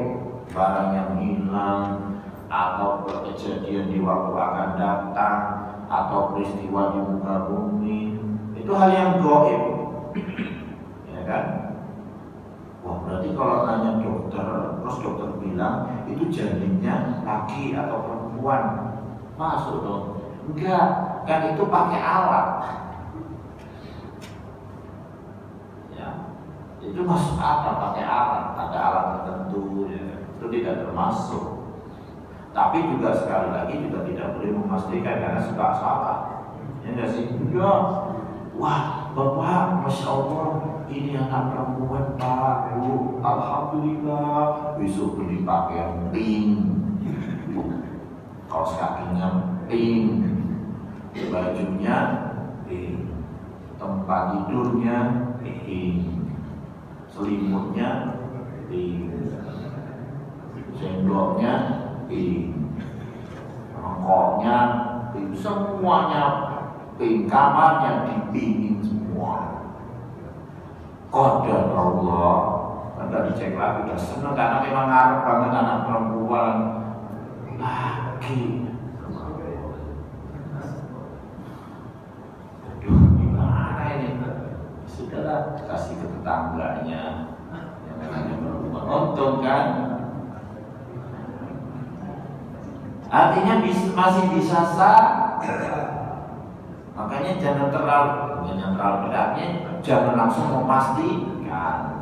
barang yang hilang, atau kejadian di waktu akan datang, atau peristiwa di muka bumi, itu hal yang gaib, ya kan? Wah, berarti kalau nanya dokter, terus dokter bilang itu janinnya laki atau perempuan, masuk dong? Enggak, kan itu pakai alat. Itu masuk akal pakai alat, ada alat tertentu, ya. Itu tidak termasuk. Tapi juga sekali lagi juga tidak boleh memastikan karena suka salah. Ya enggak sih? Ya, wah Bapak, Masya Allah, ini anak perempuan Pak, Bu, Alhamdulillah. Besok beli pakaian pink, kaos kakinya pink, bajunya pink, tempat tidurnya pink, selimutnya pink, sendoknya pink, rokoknya pink, semuanya pink, kamarnya dipingin semua. Qadar Allah. Anda dicek lagi, udah seneng karena memang ngarep banget anak perempuan lagi. Aduh, gimana ini? Sudahlah, kasih ke tetangganya yang namanya perempuan. Untung kan? Artinya masih bisa sah. Makanya jangan terlalu beratnya, jangan langsung memastikan.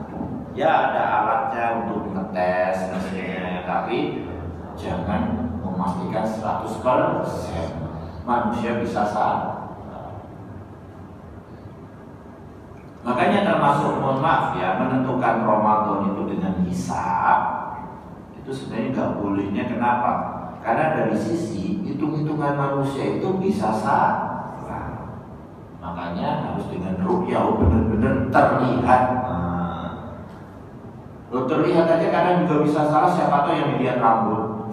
Ya ada alatnya untuk ngetes mesinnya, tapi jangan memastikan 100% manusia bisa sah. Makanya termasuk, mohon maaf ya, menentukan Ramadan itu dengan hisab itu sebenarnya nggak bolehnya. Kenapa? Karena dari sisi hitung-hitungan manusia itu bisa sah. Makanya harus dengan ru'yah, benar-benar terlihat. Terlihat aja kadang juga bisa salah, siapa tahu yang dilihat rambut.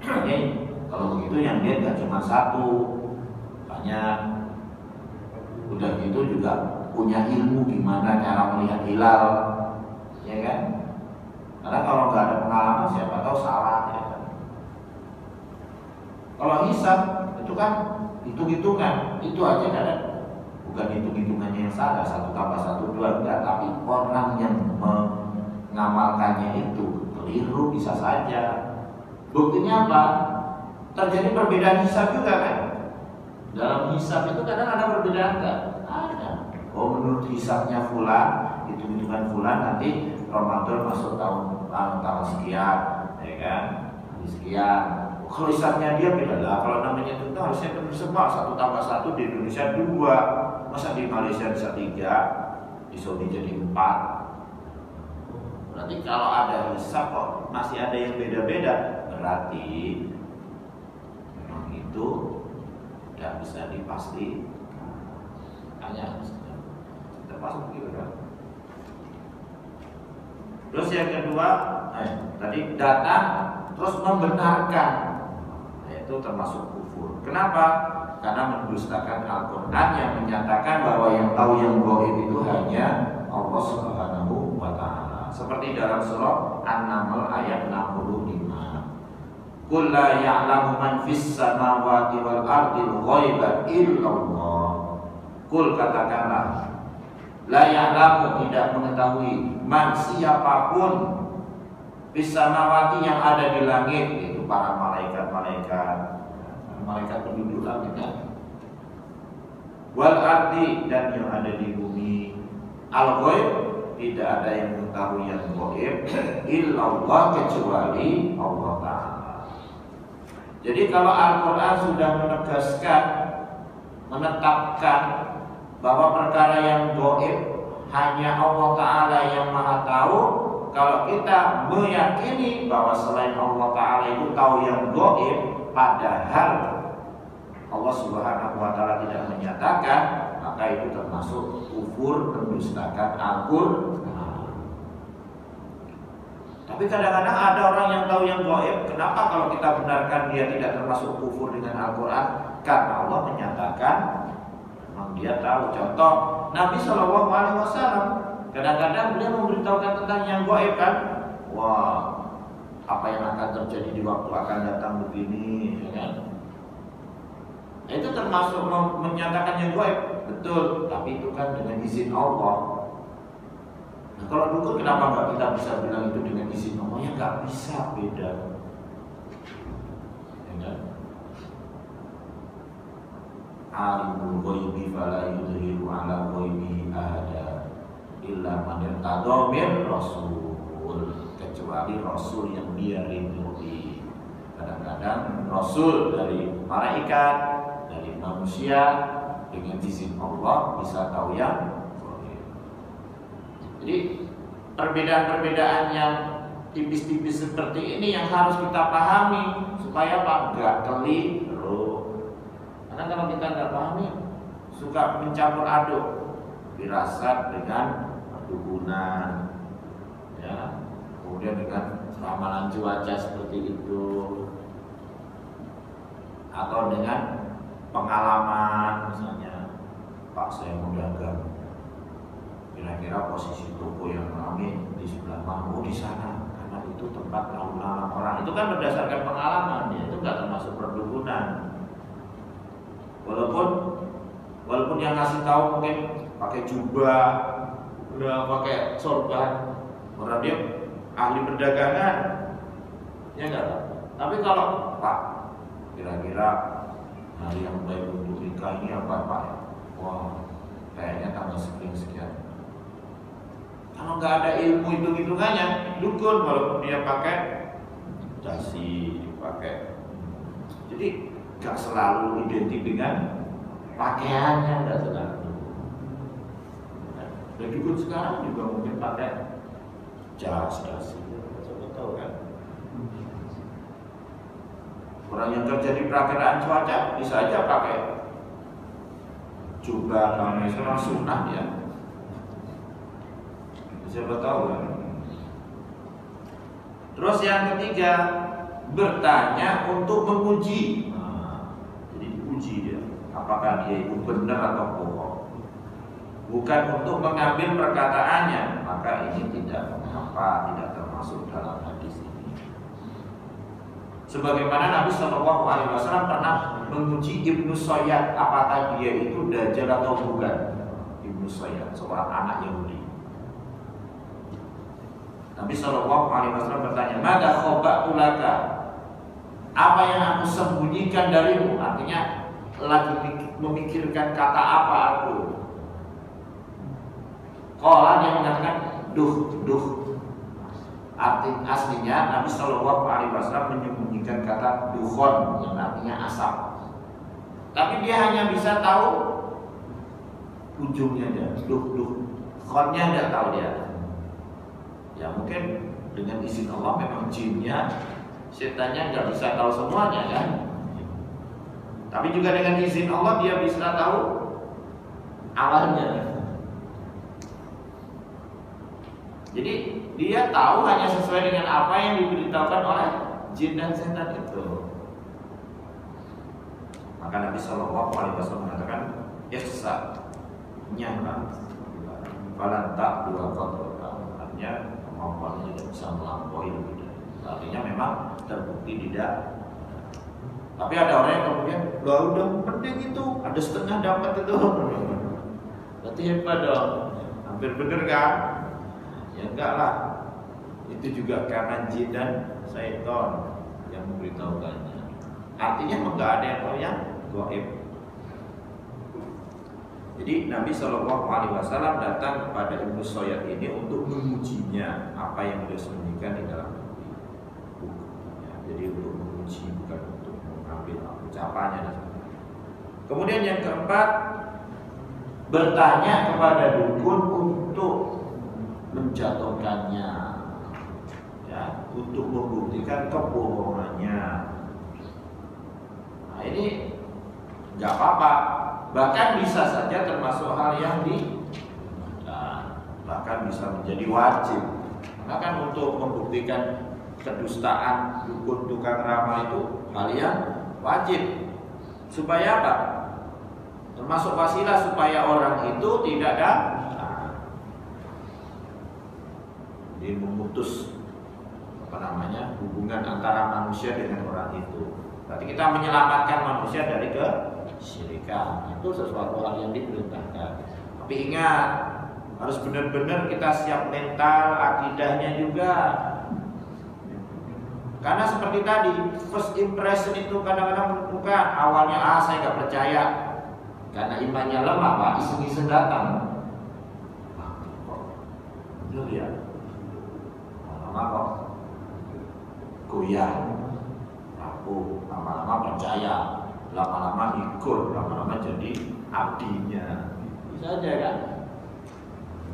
Makanya kalau begitu yang lihat gak cuma satu, banyak. Udah gitu juga punya ilmu gimana cara melihat hilal, ya kan? Karena kalau nggak ada pengalaman siapa tahu salah, ya kan? Kalau hisab itu kan hitung-hitungan, itu aja kan, bukan hitung-hitungannya yang salah, 1 tambah 1 2, enggak, tapi orang yang mengamalkannya itu keliru bisa saja. Buktinya apa? Terjadi perbedaan hisab juga kan? Dalam hisab itu kadang ada perbedaan enggak? Ada. Oh, menurut hisabnya fulan, hitung-hitungan fulan, nanti Ramadan masuk tahun sekian, ya kan? Hari sekian. Kalau hisabnya dia beda lah. Kalau namanya itu harusnya benar semua, 1 tambah 1 di Indonesia 2, masa di Malaysia bisa 3, di Saudi jadi 4. Berarti kalau ada hisab kok masih ada yang beda-beda, berarti memang itu tidak bisa dipastikan. Hanya termasuk gitu kan. Terus yang kedua, tadi datang terus membenarkan, itu termasuk kufur. Kenapa? Karena mendustakan Al-Quran yang menyatakan bahwa yang tahu yang gaib itu hanya Allah Subhanahu wa Ta'ala. Seperti dalam surah An-Naml ayat 65. Qul la ya'lamu man fis samawati wal ardil ghaiba illallah. Qul, katakanlah, la ya'lamu, tidak mengetahui, man, siapapun, fis samawati, yang ada di langit, itu para malaikat penduduk langit kan? Wal ardi, dan yang ada di bumi. Al ghaib, tidak ada yang mengetahui yang ghaib illallah, kecuali Allah Ta'ala. Jadi kalau Al-Quran sudah menegaskan, menetapkan bahwa perkara yang ghaib hanya Allah Ta'ala yang maha tahu, kalau kita meyakini bahwa selain Allah Ta'ala itu tahu yang ghaib, padahal Allah Subhanahu wa Ta'ala tidak menyatakan, maka itu termasuk kufur, mendustakan Al-Quran. Tapi kadang-kadang ada orang yang tahu yang gaib. Kenapa kalau kita benarkan dia tidak termasuk kufur dengan Al-Quran? Karena Allah menyatakan memang dia tahu. Contoh Nabi SAW, kadang-kadang beliau memberitahukan tentang yang gaib kan. Wah, apa yang akan terjadi di waktu akan datang begini, ya kan? Itu termasuk menyatakan yang gaib, betul. Tapi itu kan dengan izin Allah. Nah, kalau dukun kenapa nggak kita bisa bilang itu dengan izin Allah? Ya nggak bisa, beda. Ya kan? Alimul ghaibi fala yudhiru ala ghaibihi ahada illa man irtada min rasul, kecuali rasul yang dia ridhoi. Kadang-kadang rasul dari malaikat, dari manusia, dengan izin Allah bisa tahu yang zahir. Jadi perbedaan-perbedaan yang tipis-tipis seperti ini yang harus kita pahami supaya nggak keliru. Karena kalau kita nggak pahami, suka mencampur aduk firasat dengan perdukunan, ya, kemudian dengan ramalan cuaca seperti itu, atau dengan pengalaman, misalnya Pak saya mau dagang, kira-kira posisi toko yang rame di sebelah mana? Di sana, karena itu tempat lalu-lalang orang. Itu kan berdasarkan pengalaman, ya, itu nggak termasuk perdukunan. Walaupun yang ngasih tahu mungkin pakai jubah, udah pakai sorban, orang dia ahli perdagangan, ya enggak. Tapi kalau Pak, kira-kira hari yang baik untuk nikah ini apa Pak? Wah, kayaknya tanggal sekian. Kalau nggak ada ilmu hitung-hitungannya, dukun walaupun dia pakai dasi, pakai. Jadi nggak selalu identik dengan pakaiannya, nggak selalu. Dan dukun sekarang juga mungkin pakai jas, dasi, coba tahu kan? Orang yang kerja di perakiraan cuaca bisa aja pakai jubah, namanya sunnah ya. Siapa tahu kan? Terus yang ketiga, bertanya untuk menguji. Jadi diuji dia, apakah dia itu benar atau bohong. Bukan untuk mengambil perkataannya, maka ini tidak mengapa, tidak termasuk dalam hadis ini. Sebagaimana Nabi SAW pernah menguji Ibnu Sayyad, apakah dia itu dajjal atau bukan. Ibnu Sayyad, seorang anak Yahudi. Nabi SAW bertanya, "Mada khoba'tu laka?" Apa yang aku sembunyikan darimu? Artinya lagi memikirkan kata apa aku. Qala, dia mengatakan duh. Arti aslinya Nabi SAW menyembunyikan kata dukhon yang artinya asap. Tapi dia hanya bisa tahu ujungnya aja, duh. Khonnya tidak tahu dia. Ya mungkin dengan izin Allah memang jinnya, setannya nggak bisa tahu semuanya kan. Tapi juga dengan izin Allah dia bisa tahu awalnya. Jadi dia tahu hanya sesuai dengan apa yang diberitahukan oleh jin dan setan itu. Maka Nabi SAW mengatakan, ihsa, nyala, falanta dua kotor. Artinya kemampuannya tidak bisa melampaui lebih dari. Artinya memang terbukti tidak. Tapi ada orang yang kemudian udah penting itu, ada setengah dapat itu. Berarti hebat dong, hampir bener kan? Ya enggak lah. Itu juga karena jin dan syaitan yang memberitahukannya. Artinya enggak ada yang tahu yang gaib. Jadi Nabi SAW datang kepada Ibnu Sayyad ini untuk mengujinya apa yang beliau sembunyikan di dalam bukunya. Jadi untuk menguji, bukan untuk mengambil ucapannya. Kemudian yang keempat, bertanya kepada dukun untuk menjatuhkannya, ya, untuk membuktikan kebohongannya. Nah ini nggak apa-apa. Bahkan bisa saja termasuk hal yang bahkan bisa menjadi wajib. Karena kan untuk membuktikan kedustaan dukun tukang ramal itu hal yang wajib. Supaya apa? Termasuk wasilah supaya orang itu tidak ada memutus hubungan antara manusia dengan orang itu. Berarti kita menyelamatkan manusia dari kesyirikan. Itu sesuatu hal yang diperintahkan. Tapi ingat, harus benar-benar kita siap mental, akidahnya juga. Karena seperti tadi, first impression itu kadang-kadang menentukan. Awalnya saya nggak percaya, karena imannya lemah, Pak, iseng-iseng datang. Betul ya? Lama-lama kok goyah, rapuh, lama-lama percaya, lama-lama ikut, lama-lama jadi abdinya. Bisa aja kan?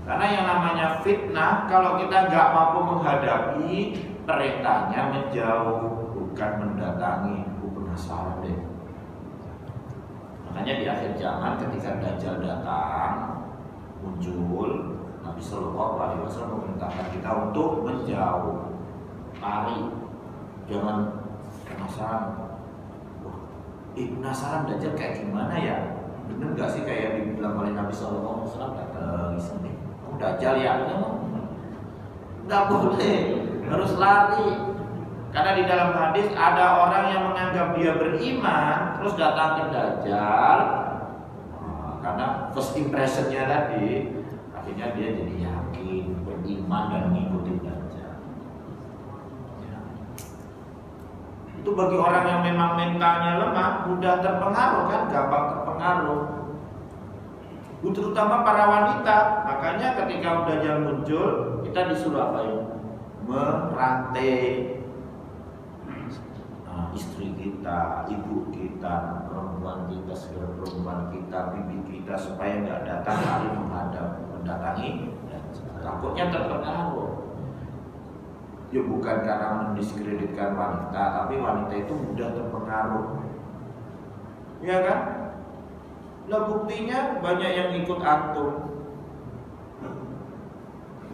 Karena yang namanya fitnah, kalau kita nggak mampu menghadapi, perintahnya menjauh, bukan mendatangi. Aku penasaran deh. Makanya di akhir zaman ketika Dajjal datang muncul, Nabi Shallallahu Alaihi Wasallam memerintahkan kita untuk menjauh, lari, jangan penasaran. Penasaran Dajjal kayak gimana ya? Bener nggak sih kayak dibilang oleh Nabi Shallallahu Alaihi Wasallam, datang sini, kamu Dajjal ya? Nggak boleh, harus lari. Karena di dalam hadis ada orang yang menganggap dia beriman terus datang ke Dajjal, karena first impressionnya tadi, akhirnya dia jadi yakin, beriman dan mengikuti Dajjal. Ya. Itu bagi orang yang memang mentalnya lemah, mudah terpengaruh kan, gampang terpengaruh. Terutama para wanita. Makanya ketika Dajjal muncul, kita disuruh apa ya? Merantai istri kita, ibu kita, perempuan kita, segala perempuan kita, bibi kita, supaya nggak datang lari mendatangi, takutnya terpengaruh. Ya bukan karena mendiskreditkan wanita, tapi wanita itu mudah terpengaruh, ya kan? Lah buktinya banyak yang ikut antum,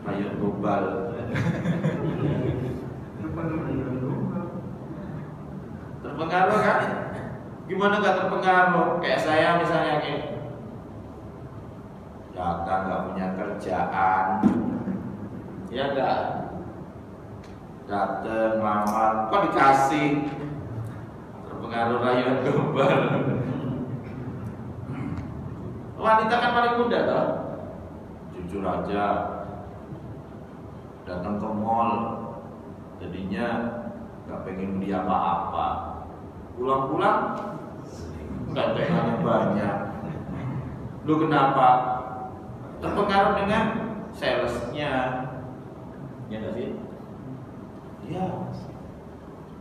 kayak global. Terpengaruh kan? Gimana gak terpengaruh? Kayak saya misalnya datang gak punya kerjaan, ya gak? Datang lamar, kok dikasih? Terpengaruh rayuan global. Wanita kan paling muda toh. Jujur aja, datang ke mall, jadinya gak pengen beli apa-apa. Pulang-pulang dagangannya banyak. Lu kenapa? Terpengaruh dengan salesnya, ya nggak sih? Ya,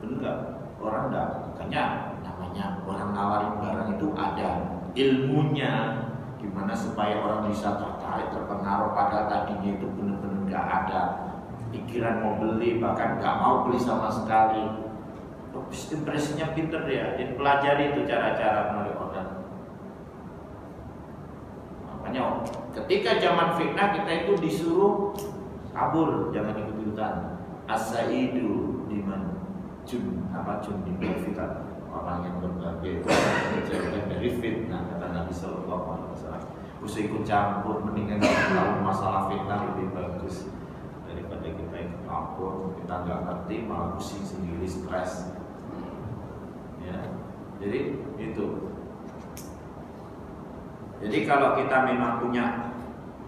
bener nggak? Orang nggak, makanya namanya orang nawarin barang itu ada ilmunya, gimana supaya orang bisa tertarik, terpengaruh, padahal tadinya itu bener-bener nggak ada pikiran mau beli, bahkan nggak mau beli sama sekali. Impresinya pinter ya, jadi pelajari itu cara-cara menarik orang. Makanya ketika zaman fitnah kita itu disuruh kabur, jangan ikut-ikutan. As-saidu diman jun di fitnah, orang yang berbagai menjauhkan dari fitnah, kata Nabi Sallallahu Alaihi Wasallam. Usah ikut campur, mendingan kalau masalah fitnah lebih bagus daripada kita ikut campur, kita nggak ngerti malah pusing sendiri, stres. Ya, jadi itu. Jadi kalau kita memang punya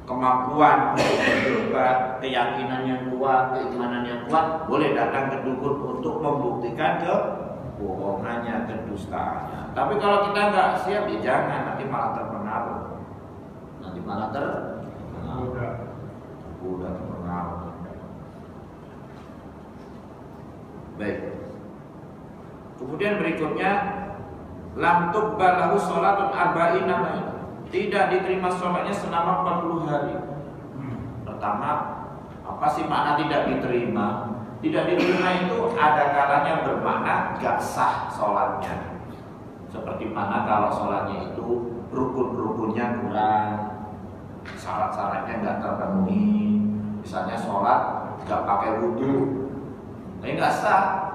kemampuan untuk berubah, keyakinan yang kuat, keimanan yang kuat, boleh datang ke dukun untuk membuktikan kebohongannya, kedustaannya. Tapi kalau kita nggak siap, ya jangan, nanti malah terpengaruh. Nanti malah udah terpengaruh. Baik. Kemudian berikutnya, lam tuqbal lahu sholatun arba'ina laila. Tidak diterima sholatnya selama 40 hari. Pertama, apa sih makna tidak diterima? Tidak diterima itu ada kalanya bermakna gak sah sholatnya. Seperti mana kalau sholatnya itu rukun-rukunnya kurang, syarat-syaratnya gak terpenuhi. Misalnya sholat gak pakai wudu, tapi gak sah.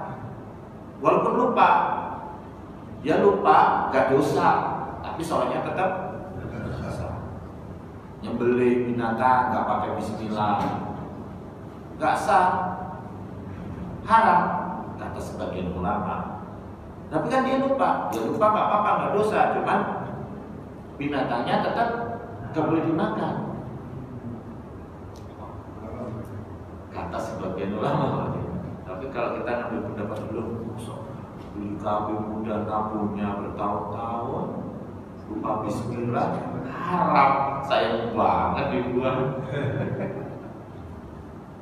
Walaupun lupa, dia lupa, gak dosa, tapi sholatnya tetap sah. Nyembelih binatang gak pakai bismillah, gak sah, haram, kata sebagian ulama. Tapi kan dia lupa gak apa-apa, gak dosa, cuman binatangnya tetap gak boleh dimakan, kata sebagian ulama. Tapi kalau kita ngambil pendapat belum, beli kambing udah nabungnya bertahun-tahun, lupa bismillah, haram, sayang banget dibuang.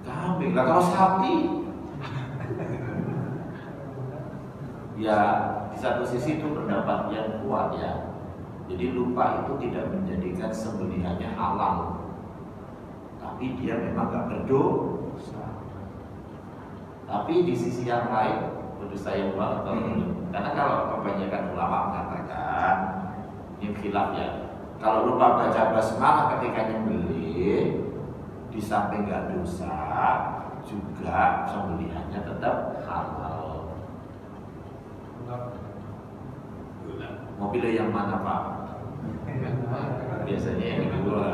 Kambing, lah kalau sapi, ya di satu sisi itu pendapat yang kuat ya. Jadi lupa itu tidak menjadikan sembelihannya halal, tapi dia memang gak berdosa. Tapi di sisi yang lain, menurut saya karena kalau kebanyakan ulama mengatakan ini khilaf ya, kalau lupa baca basmalah ketika nyembelih, di samping gak dosa, juga sembelihannya tetap halal. Mau pilih yang mana Pak? Biasanya yang kedua.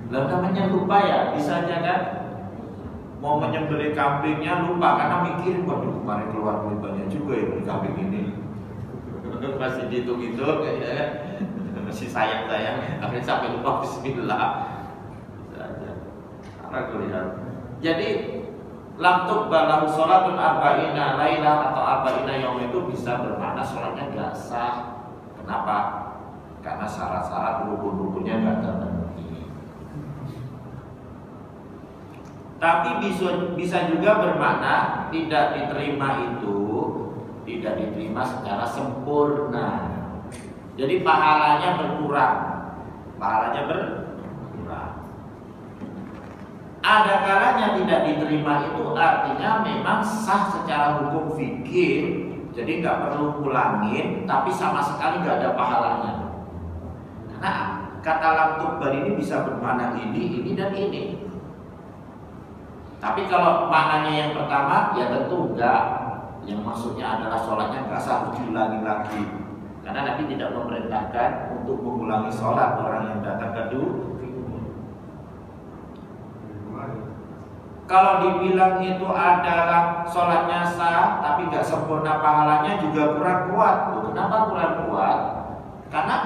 Lalu namanya lupa ya, bisa aja kan? Mau menyembelih kambingnya lupa karena mikirin, waduh kemarin keluar duit banyak juga ya beli kambing ini. Masih dihitung-hitung kayaknya masih sayang-sayang, akhirnya sampai lupa bismillah. Bisa aja. Karena kelihatan. Jadi lam tuqbalahu sholatun arba'ina lailah atau arba'ina yaum itu bisa bermakna sholatnya gak sah. Kenapa? Karena syarat-syarat rukun-rukunnya gak terpenuhi. Tapi bisa juga bermakna tidak diterima itu tidak diterima secara sempurna. Jadi pahalanya berkurang. Pahalanya berkurang. Ada kalanya tidak diterima itu artinya memang sah secara hukum fikih, jadi nggak perlu ulangin, tapi sama sekali nggak ada pahalanya. Karena kata lam tuqbal ini bisa bermakna ini dan ini. Tapi kalau maknanya yang pertama ya tentu enggak. Yang maksudnya adalah sholatnya nggak sah, harus diulangi lagi. Karena Nabi tidak memerintahkan untuk mengulangi sholat orang yang datang ke Kalau dibilang itu adalah sholatnya sah tapi gak sempurna pahalanya juga kurang kuat. Kenapa kurang kuat? Karena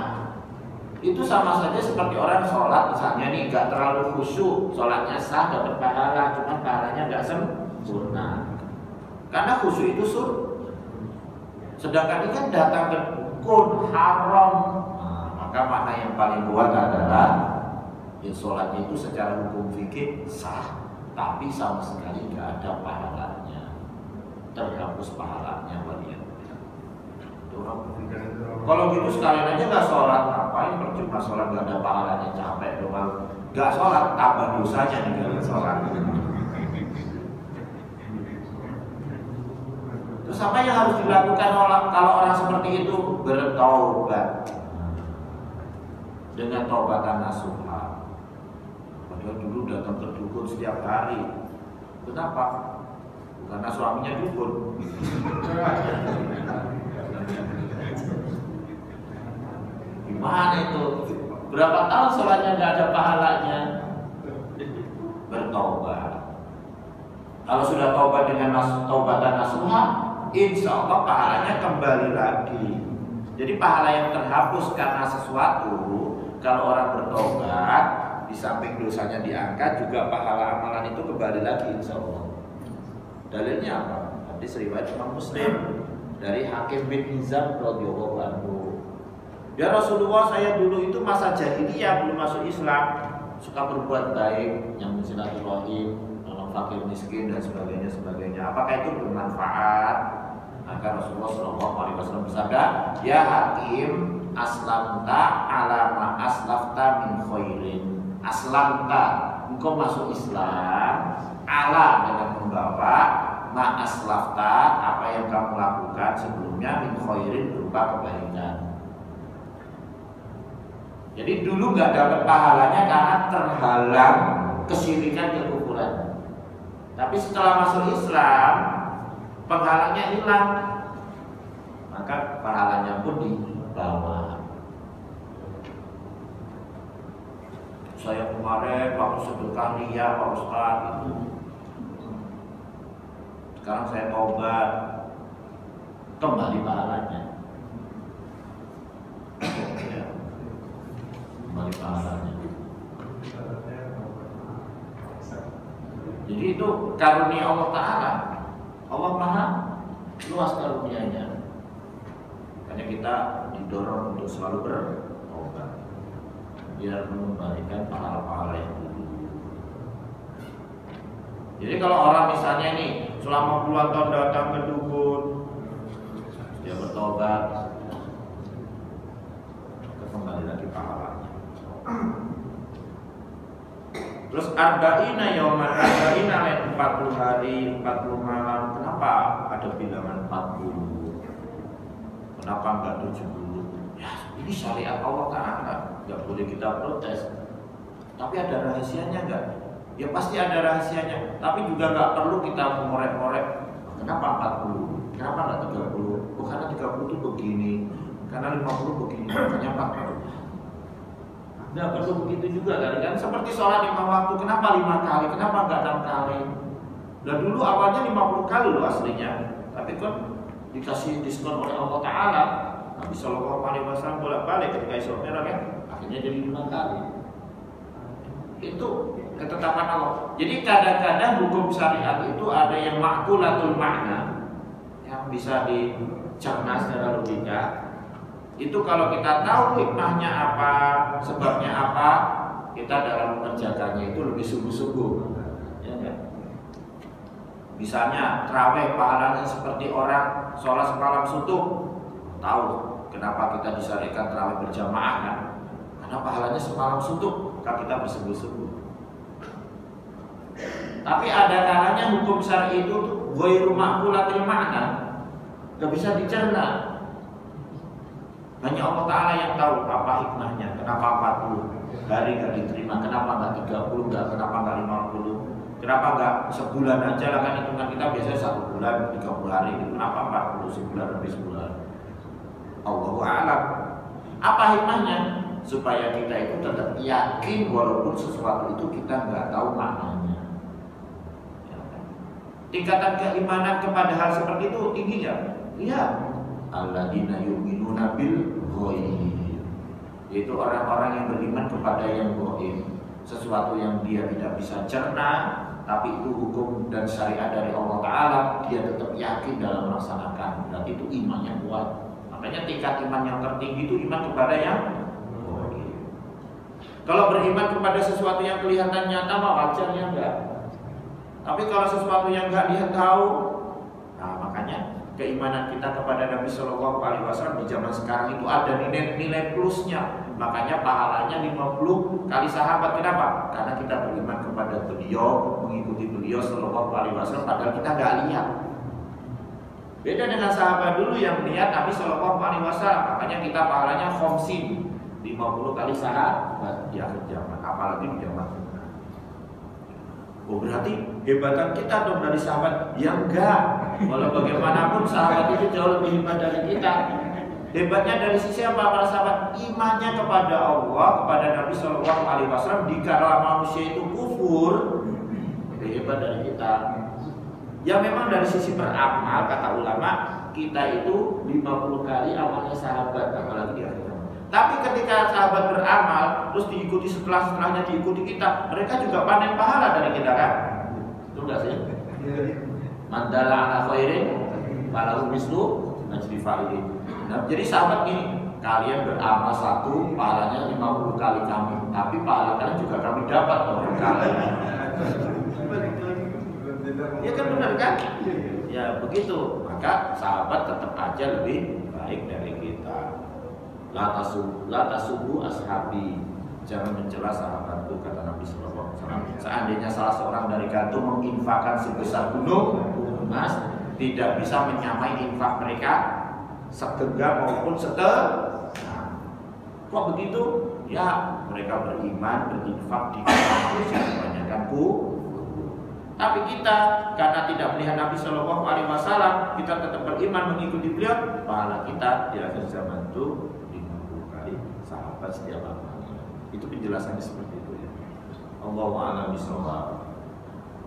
itu sama saja seperti orang sholat misalnya nih gak terlalu khusyuk, sholatnya sah dapat pahala, cuma pahalanya gak sempurna. Karena khusyuk itu sedangkan ini kan datang ke rukun haram. Maka makna yang paling kuat adalah ya sholatnya itu secara hukum fikih sah, tapi sama sekali nggak ada pahalanya, terhapus pahalanya walian. Kalau gitu sekalian aja nggak sholat, ngapain percuma sholat nggak ada pahalanya, capek doang. Nggak sholat tambah dosanya nih kalau sholat. Terus apa yang harus dilakukan kalau orang seperti itu? Bertaubat dengan taubatan nasuha. Padahal dulu datang ke dukun setiap hari. Kenapa? Karena suaminya dukun. Gimana itu? Berapa tahun sholatnya nggak ada pahalanya? Bertaubat. Kalau sudah taubat dengan taubatan nasuha, insya Allah pahalanya kembali lagi. Jadi pahala yang terhapus karena sesuatu, kalau orang bertobat, di samping dosanya diangkat, juga pahala amalan itu kembali lagi insya Allah. Dalilnya apa? Hadis riwayat Imam Muslim dari Hakim bin Hizam radhiyallahu anhu. Ya Rasulullah, saya dulu itu masa jahiliyah belum masuk Islam, suka berbuat baik, nyambung silaturahim, nolong fakir miskin dan sebagainya. Apakah itu bermanfaat? Maka Rasulullah SAW bersabda, ya Hakim, aslamta alama aslafta min khairin. Aslamta, engkau masuk Islam ala dengan membawa ma aslafta, apa yang kamu lakukan sebelumnya min khairin berupa kebaikan. Jadi dulu nggak dapat pahalanya karena terhalang kesyirikan, kekufuran. Tapi setelah masuk Islam, penghalangnya hilang, maka pahalanya pun dibawa. Saya kemarin waktu sedekah ria Pak Ustaz itu, sekarang saya taubat, kembali pahalanya. Kembali pahalanya. Jadi itu karunia Allah Ta'ala. Allah Maha luas karunia-Nya. Makanya kita didorong untuk selalu bertobat, biar mengembalikan pahala-pahala yang dulu. Jadi kalau orang misalnya nih selama puluhan tahun datang ke dukun, dia bertobat, pahalanya. Terus arba'ina yauman, arba'ina 40 hari, 40 malam. Kenapa ada bilangan 40? Kenapa enggak 70? Ya, ini syariat Allah Ta'ala, enggak boleh kita protes. Tapi ada rahasianya enggak? Ya pasti ada rahasianya. Tapi juga enggak perlu kita mengorek-ngorek. Kenapa 40? Kenapa enggak 30? Oh, karena 30 itu begini, karena 50 begini, makanya 40. Nggak perlu begitu juga kan? Seperti sholat 5 waktu, kenapa 5 kali? Kenapa nggak 6 kali? Dan dulu awalnya 50 kali loh aslinya, tapi kan dikasih diskon oleh Allah Ta'ala. Nabi Sallallahu Alaihi Wasallam bolak-balik ketika Isra Mi'raj kan, akhirnya jadi 5 kali. Itu ketetapan Allah. Jadi kadang-kadang hukum syariat itu ada yang ma'qulatul makna, yang bisa dicerna secara logika. Itu kalau kita tahu hikmahnya apa, sebabnya apa, kita dalam mengerjakannya itu lebih sungguh-sungguh. Ya, kan? Misalnya terawih pahalanya seperti orang sholat semalam suntuk. Tahu kenapa kita disyariatkan terawih berjamaah kan? Karena pahalanya semalam suntuk, maka kita bersungguh-sungguh. Tapi ada kalanya hukum syar'i itu ghairu ma'qulatil makna, nggak bisa dicerna. Hanya Allah Ta'ala yang tahu apa hikmahnya. Kenapa 40 hari nggak diterima? Kenapa nggak 30? Kenapa nggak 50? Kenapa nggak sebulan aja lah, kan hitungan kita biasanya 1 bulan 30 hari. Kenapa 40 sebulan lebih sebulan? Allahu a'lam. Apa hikmahnya? Supaya kita itu tetap yakin walaupun sesuatu itu kita nggak tahu maknanya. Tingkatan keimanan kepada hal seperti itu tinggi ya? Iya. Alladzina yu'minuna bil ghaib, yaitu orang-orang yang beriman kepada yang ghaib, sesuatu yang dia tidak bisa cerna, tapi itu hukum dan syariat dari Allah Ta'ala, dia tetap yakin dalam melaksanakan. Dan itu imannya kuat. Makanya tingkat iman yang tertinggi itu iman kepada yang ghaib. Kalau beriman kepada sesuatu yang kelihatan nyata mah wajar ya enggak. Tapi kalau sesuatu yang enggak dia tahu, nah makanya keimanan kita kepada Nabi Shallallahu Alaihi Wasallam di zaman sekarang itu ada nilai plusnya. Makanya pahalanya 50 kali sahabat. Kenapa? Karena kita beriman kepada beliau, mengikuti beliau Shallallahu Alaihi Wasallam, padahal kita nggak lihat. Beda dengan sahabat dulu yang melihat Nabi Shallallahu Alaihi Wasallam. Makanya kita pahalanya khomsin 50 kali sahabat di akhir zaman, apalagi di zaman sekarang. Oh berarti hebatan kita dong dari sahabat? Ya enggak. Walau bagaimanapun sahabat itu jauh lebih hebat dari kita. Hebatnya dari sisi apa para sahabat? Imannya kepada Allah, kepada Nabi Shallallahu Alaihi Wasallam. Dikala manusia itu kufur, lebih hebat dari kita. Ya memang dari sisi beramal, kata ulama, kita itu 50 kali amalnya sahabat, apalagi di akhir zaman. Tapi ketika sahabat beramal, terus diikuti setelahnya diikuti kita, mereka juga panen pahala dari kita kan? Betul nggak sih? Mandala ala khairin falahu mislu ajri fa'ilin. Nah, jadi sahabat gini, kalian beramal 1, pahalanya 50 kali kami, tapi pahala kalian juga kami dapat loh kali. Ya kan benar kan? Ya begitu. Maka sahabat tetap aja lebih baik dari kita. La tasubu ashabi, jangan mencela sahabatku, kata Nabi Sallallahu Alaihi Wasallam. Seandainya salah seorang dari kalian menginfakkan sebesar gunung emas, tidak bisa menyamai infak mereka segenggam maupun setengah. Kok begitu? Ya mereka beriman, berinfak di manusia kebanyakanku. Tapi kita karena tidak melihat Nabi Shallallahu Alaihi Wasallam, kita tetap beriman mengikuti beliau. Pahala kita di akhir zaman itu 50 kali sahabat setiap amalnya. Itu penjelasannya seperti itu ya. Allahu a'lam bishawab.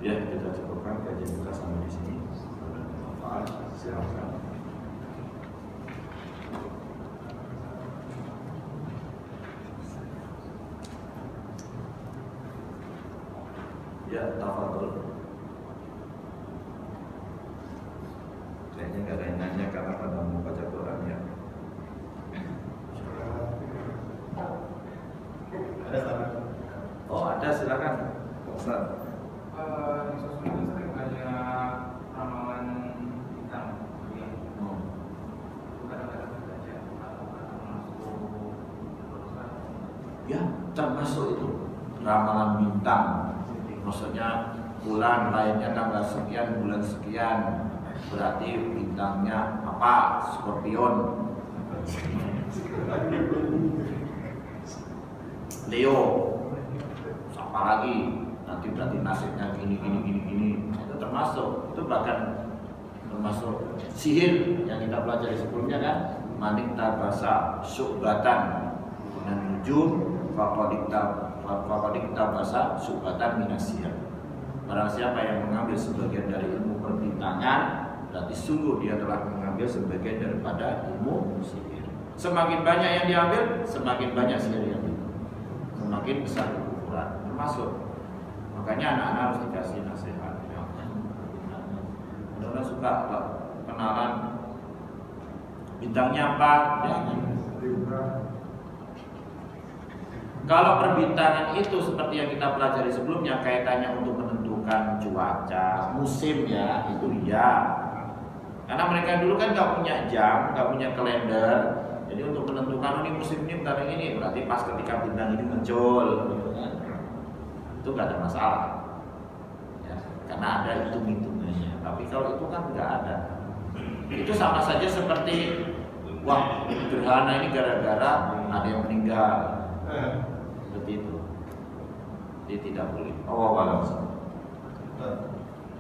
Ya kita cukupkan kajian kita sampai di sini. Silakan. Ya, tafadhol. Kayaknya nggak ada yang nanya karena pada mau baca Quran ya. Ada saran? Oh ada, silakan. Ustaz. Di sosmed itu sering ada ramalan hitam, ya. Kadang-kadang baca atau masuk termasuk itu ramalan bintang. Maksudnya bulan lainnya tanggal sekian, bulan sekian, berarti bintangnya apa? Scorpion, Leo, apa lagi? Nanti berarti nasibnya gini. Itu termasuk, itu bahkan termasuk sihir yang kita pelajari sebelumnya kan. Manik tabasa syubatan dan nujum faqadik tabasa syubatan minasiyah. Barang siapa yang mengambil sebagian dari ilmu perbintangan, berarti sungguh dia telah mengambil sebagian daripada ilmu sihir. Semakin banyak yang diambil, semakin banyak sihir yang diambil, semakin besar ukuran. Termasuk makanya anak-anak harus dikasih nasihat. Orang suka kenalan bintangnya apa? Jangan. Kalau perbintangan itu seperti yang kita pelajari sebelumnya, kaitannya untuk menentukan cuaca, musim ya, itu iya. Karena mereka dulu kan nggak punya jam, nggak punya kalender, jadi untuk menentukan ini musim ini bentar ini, berarti pas ketika bintang ini muncul, gitu kan? Itu nggak ada masalah, ya, karena ada hitung-hitungannya. Tapi kalau itu kan nggak ada, itu sama saja seperti wah gerhana ini gara-gara ada yang meninggal. Seperti itu. Jadi tidak boleh.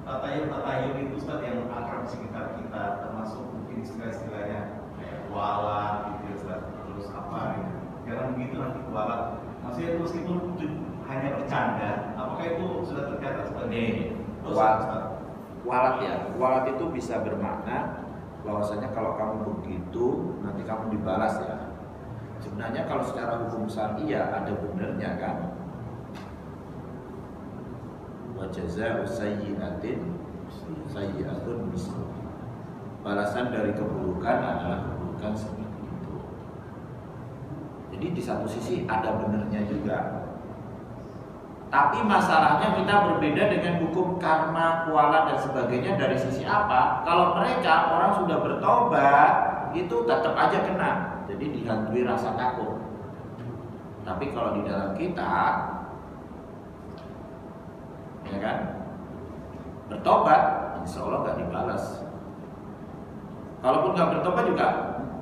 Tatayun itu seperti yang akrab sekitar kita, termasuk mungkin istilah-istilahnya kayak kualat gitu, terus apa gitu. Jangan begitu nanti kualat. Maksudnya itu meskipun hanya bercanda, apakah itu sudah tercatat sebagai kualat ya? Kualat itu bisa bermakna bahwasanya kalau kamu begitu nanti kamu dibalas ya. Sebenarnya kalau secara hukum syariah ada benernya kan. Wa jazaa'u sayyi'atin sayyi'atun misluha. Balasan dari keburukan adalah keburukan seperti itu. Jadi di satu sisi ada benernya juga. Tapi masalahnya kita berbeda dengan hukum karma, kualat dan sebagainya dari sisi apa? Kalau mereka orang sudah bertobat itu tetap aja kena. Jadi dihantui rasa takut. Tapi kalau di dalam kita, ya kan, bertobat, insya Allah nggak dibalas. Kalaupun nggak bertobat juga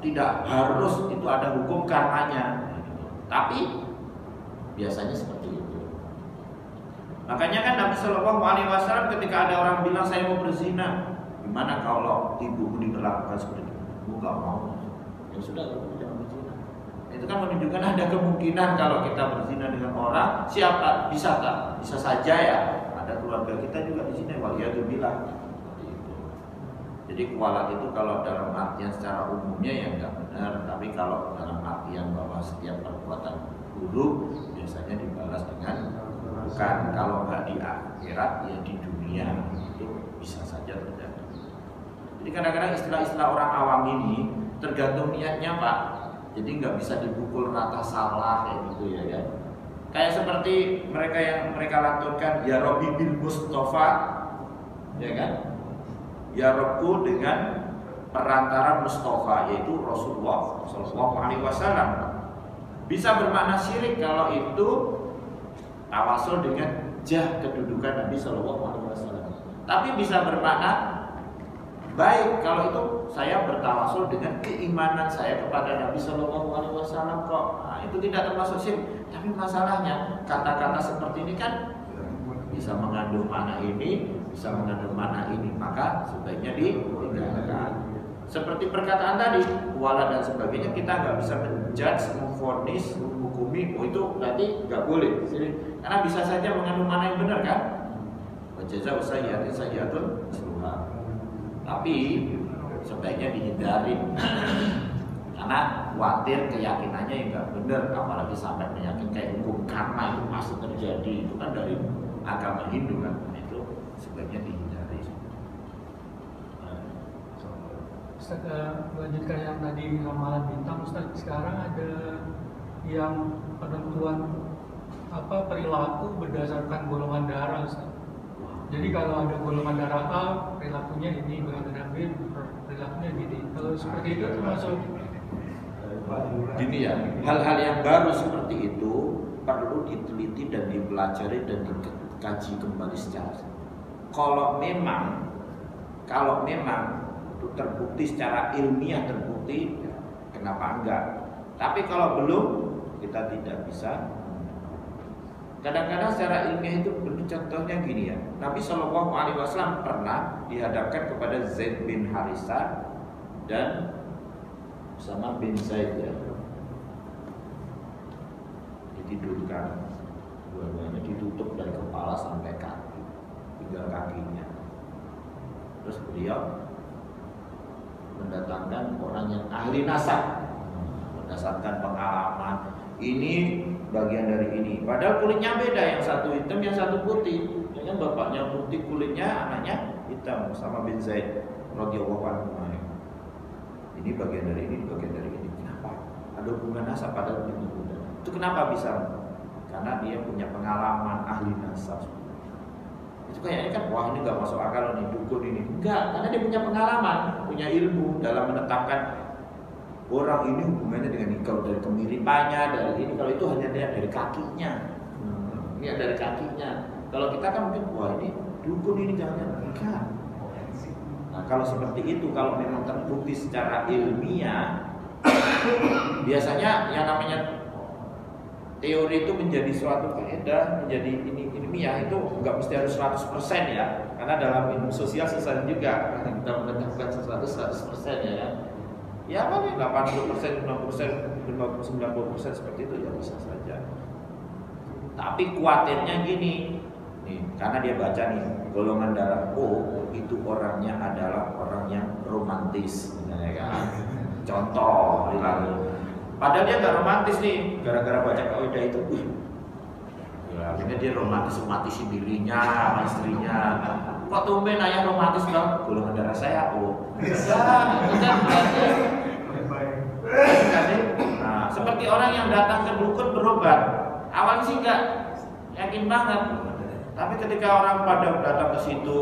tidak harus itu ada hukum karmanya. Tapi biasanya seperti itu. Makanya kan Nabi Shallallahu Alaihi Wasallam ketika ada orang bilang saya mau berzina, gimana kalau ibumu diperlakukan seperti itu? Ibu nggak mau. Ya sudah, jangan berzina. Itu kan menunjukkan ada kemungkinan kalau kita berzina dengan orang, siapa bisa tak? Bisa saja ya. Ada keluarga kita juga di sini, waliyadzubillah. Jadi kualat itu kalau dalam artian secara umumnya ya nggak benar, tapi kalau dalam artian bahwa setiap perbuatan buruk biasanya dibalas dengan bukan, kalau nggak di akhirat ya di dunia, itu bisa saja terjadi. Jadi kadang-kadang istilah-istilah orang awam ini tergantung niatnya Pak. Jadi nggak bisa dipukul rata salah kayak gitu ya kan. Kayak seperti mereka yang mereka lantunkan ya Rabbi bil Mustafa, ya kan? Ya Rabbu dengan perantara Mustafa, yaitu Rasulullah Sallallahu Alaihi Wasallam. Bisa bermakna syirik kalau itu tawasul dengan jah kedudukan Nabi Sallallahu Alaihi Wasallam. Tapi bisa bermakna baik kalau itu saya bertawasul dengan keimanan saya kepada Nabi Sallallahu Alaihi Wasallam kok. Nah, itu tidak termasuk syirik. Tapi masalahnya kata-kata seperti ini kan bisa mengandung makna ini, bisa mengandung makna ini, maka sebaiknya ditinggalkan. Seperti perkataan tadi, kuala dan sebagainya, kita nggak bisa menjudge, memvonis, menghukumi, oh itu berarti nggak boleh. Karena bisa saja mengandung makna yang benar kan? Wajazah usayyatin sayyatun seluruh. Tapi sebaiknya dihindari. Karena khawatir keyakinannya yang nggak benar, apalagi sampai meyakinkan kayak hukum karma itu pasti terjadi, itu kan dari agama Hindu kan, itu sebaiknya dihindari. Ustaz, melanjutkan yang tadi ramalan bintang, Ustaz, sekarang ada yang penentuan perilaku berdasarkan golongan darah, Ustaz. Jadi kalau ada golongan darah A, perilakunya ini, golongan darah B, perilakunya gini. Kalau seperti itu termasuk gini ya, hal-hal yang baru seperti itu perlu diteliti dan dipelajari dan dikaji kembali secara. Kalau memang itu terbukti secara ilmiah terbukti, kenapa enggak? Tapi kalau belum, kita tidak bisa. Kadang-kadang secara ilmiah itu contohnya gini ya. Nabi SAW pernah dihadapkan kepada Zaid bin Harisah dan Usama bin Zaid ya. Ditidurkan, dua-duanya ditutup dari kepala sampai kaki, tinggal kakinya. Terus beliau mendatangkan orang yang ahli nasab berdasarkan pengalaman. Ini bagian dari ini. Padahal kulitnya beda, yang satu hitam, yang satu putih. Yang bapaknya putih kulitnya, anaknya hitam. Sama bin Zaid radhiyallahu anhu. Ini bagian dari ini, bagian dari ini. Kenapa? Ada hubungan nasab pada hubungan. Itu kenapa bisa? Karena dia punya pengalaman ahli nasab. Itu kayaknya kan, wah ini nggak masuk akal nih, dukun ini. Enggak, karena dia punya pengalaman, punya ilmu dalam menetapkan orang ini hubungannya dengan ini. Kalau dari kemiripannya, dari ini, kalau itu hanya dari kakinya. Ini dari kakinya. Kalau kita kan mungkin, wah ini dukun ini jangan. Enggak. Nah kalau seperti itu, kalau memang terbukti secara ilmiah, biasanya yang namanya teori itu menjadi suatu kaidah, menjadi ini ilmiah itu nggak mesti harus 100% ya. Karena dalam ilmu sosial susah juga kita menetapkan sesuatu 100% ya. Ya apa nih 80%, 90%, 90% seperti itu ya bisa saja. Tapi kuatirnya gini, nih karena dia baca nih golongan darah O itu orangnya adalah orang yang romantis, misalnya kan. Contoh, padahal dia nggak romantis nih, gara-gara baca kaidah itu, ya, akhirnya dia romantis dirinya sama istrinya. Kok tumben ayah romantis bang? Golongan darah saya O. Nah, seperti orang yang datang ke dukun berobat, awalnya sih nggak yakin banget, tapi ketika orang pada datang ke situ,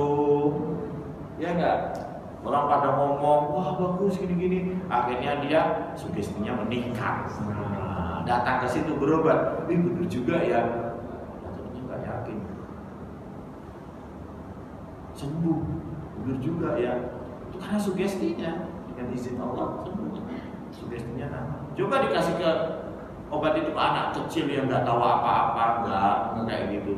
ya nggak. Orang pada ngomong, wah bagus gini-gini. Akhirnya dia sugestinya meningkat. Nah, datang ke situ berobat, bener juga ya. Datangnya nggak yakin. Sembuh, bener juga ya. Itu karena sugestinya dengan izin Allah sembuh. Sugestinya nama. Coba dikasih ke obat itu ke anak kecil yang nggak tahu apa-apa, nggak kayak gitu.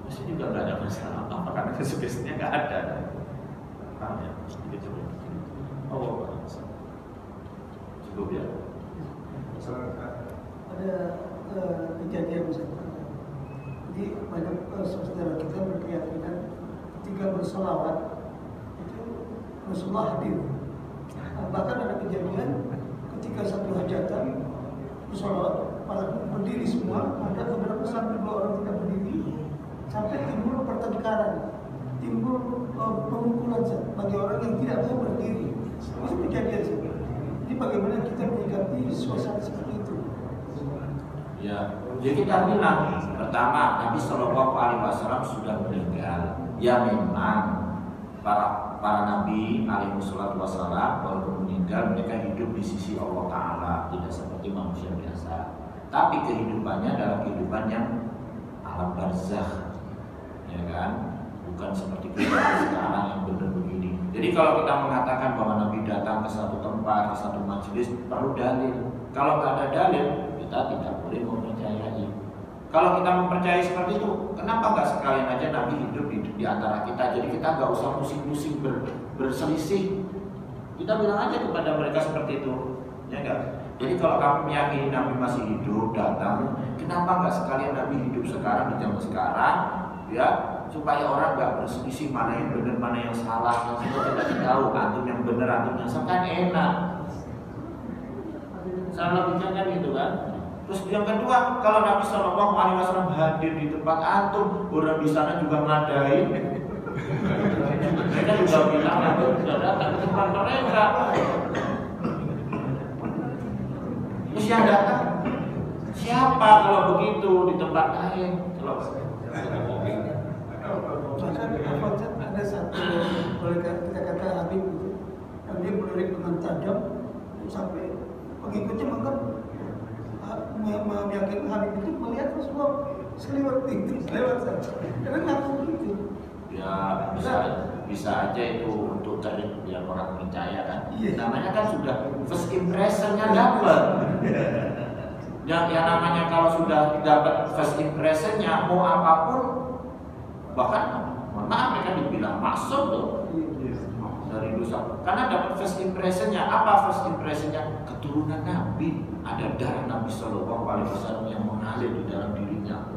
Pasti juga nggak ada masalah apa karena sugestinya nggak ada. Paham ya? Oh, cukup ya. Ada kejadian misalnya. Jadi banyak saudara kita berkeyakinan ketika berselawat itu Rasulullah hadir. Bahkan ada kejadian ketika satu hajatan berselawat, para berdiri semua, ada beberapa sampai 2 orang tidak berdiri, sampai timbul pertengkaran, timbul pemukulan bagi orang yang tidak mau berdiri. Itu kejadian sih. Jadi bagaimana kita menyikapi suasana seperti itu? Ya, jadi kita bilang pertama Nabi SAW sudah meninggal. Ya memang para nabi alaihissalatu wassalam walaupun meninggal mereka hidup di sisi Allah Taala, tidak seperti manusia biasa. Tapi kehidupannya adalah kehidupan yang alam barzakh, ya kan? Bukan seperti kehidupan sekarang yang benar begini. Jadi kalau kita mengatakan bahwa Nabi datang ke satu tempat, ke satu majelis, perlu dalil. Kalau nggak ada dalil, kita tidak boleh mempercayai. Kalau kita mempercayai seperti itu, kenapa nggak sekalian aja Nabi hidup di antara kita? Jadi kita nggak usah pusing-pusing berselisih. Kita bilang aja kepada mereka seperti itu, ya nggak? Jadi kalau kamu meyakini Nabi masih hidup, datang, kenapa nggak sekalian Nabi hidup sekarang di zaman sekarang, ya? Supaya orang nggak berselisih mana yang benar, mana yang salah. Yang semua kita tahu, antum yang benar, antum yang salah, kan enak. Salah bicara gitu kan. Terus yang kedua, kalau Nabi SAW hadir di tempat antum, orang di sana juga ngadain. Mereka juga bilang antum sudah datang ke tempat mereka. Terus yang datang siapa kalau begitu di tempat lain? Kalau Bahkan ada satu kita kata Habib itu, dan dia melirik dengan tajam sampai pengikutnya menganggap meyakinkan Habib itu melihat Rasulullah selewat itu, selewat saja. Karena ngaku gitu. Ya bisa aja itu untuk trik biar orang percaya kan. Iya. Namanya kan sudah first impressionnya dapat. Yang namanya kalau sudah dapat first impressionnya mau apapun, bahkan mohon maaf mereka dibilang maksud loh dari dosa. Karena dapat first impressionnya. Apa first impressionnya? Keturunan Nabi, ada darah Nabi Shallallahu Alaihi Wasallam yang mengalir di dalam dirinya.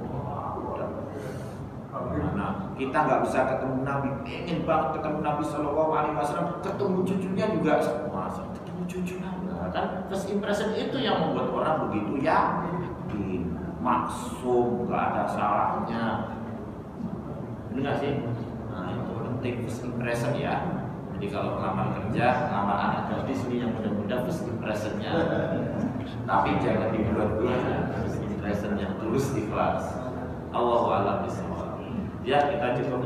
Nah, kita nggak bisa ketemu Nabi, pengen banget ketemu Nabi Shallallahu Alaihi Wasallam, ketemu cucunya juga, masa ketemu cucu Nabi. Nah, kan first impression itu yang membuat orang begitu yakin, maksum, nggak ada salahnya. Ini nggak sih? Nah itu penting first impression ya. Jadi kalau ngelamar kerja, ngelamar anak gadis ini yang mudah-mudah first impressionnya. Tapi jangan dibuat-buat first impressionnya, terus ikhlas. Allahu a'lam bishawab. Ya kita cukup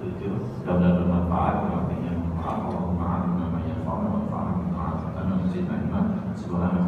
tujuh. Mudah-mudahan bermanfaat. Allahumma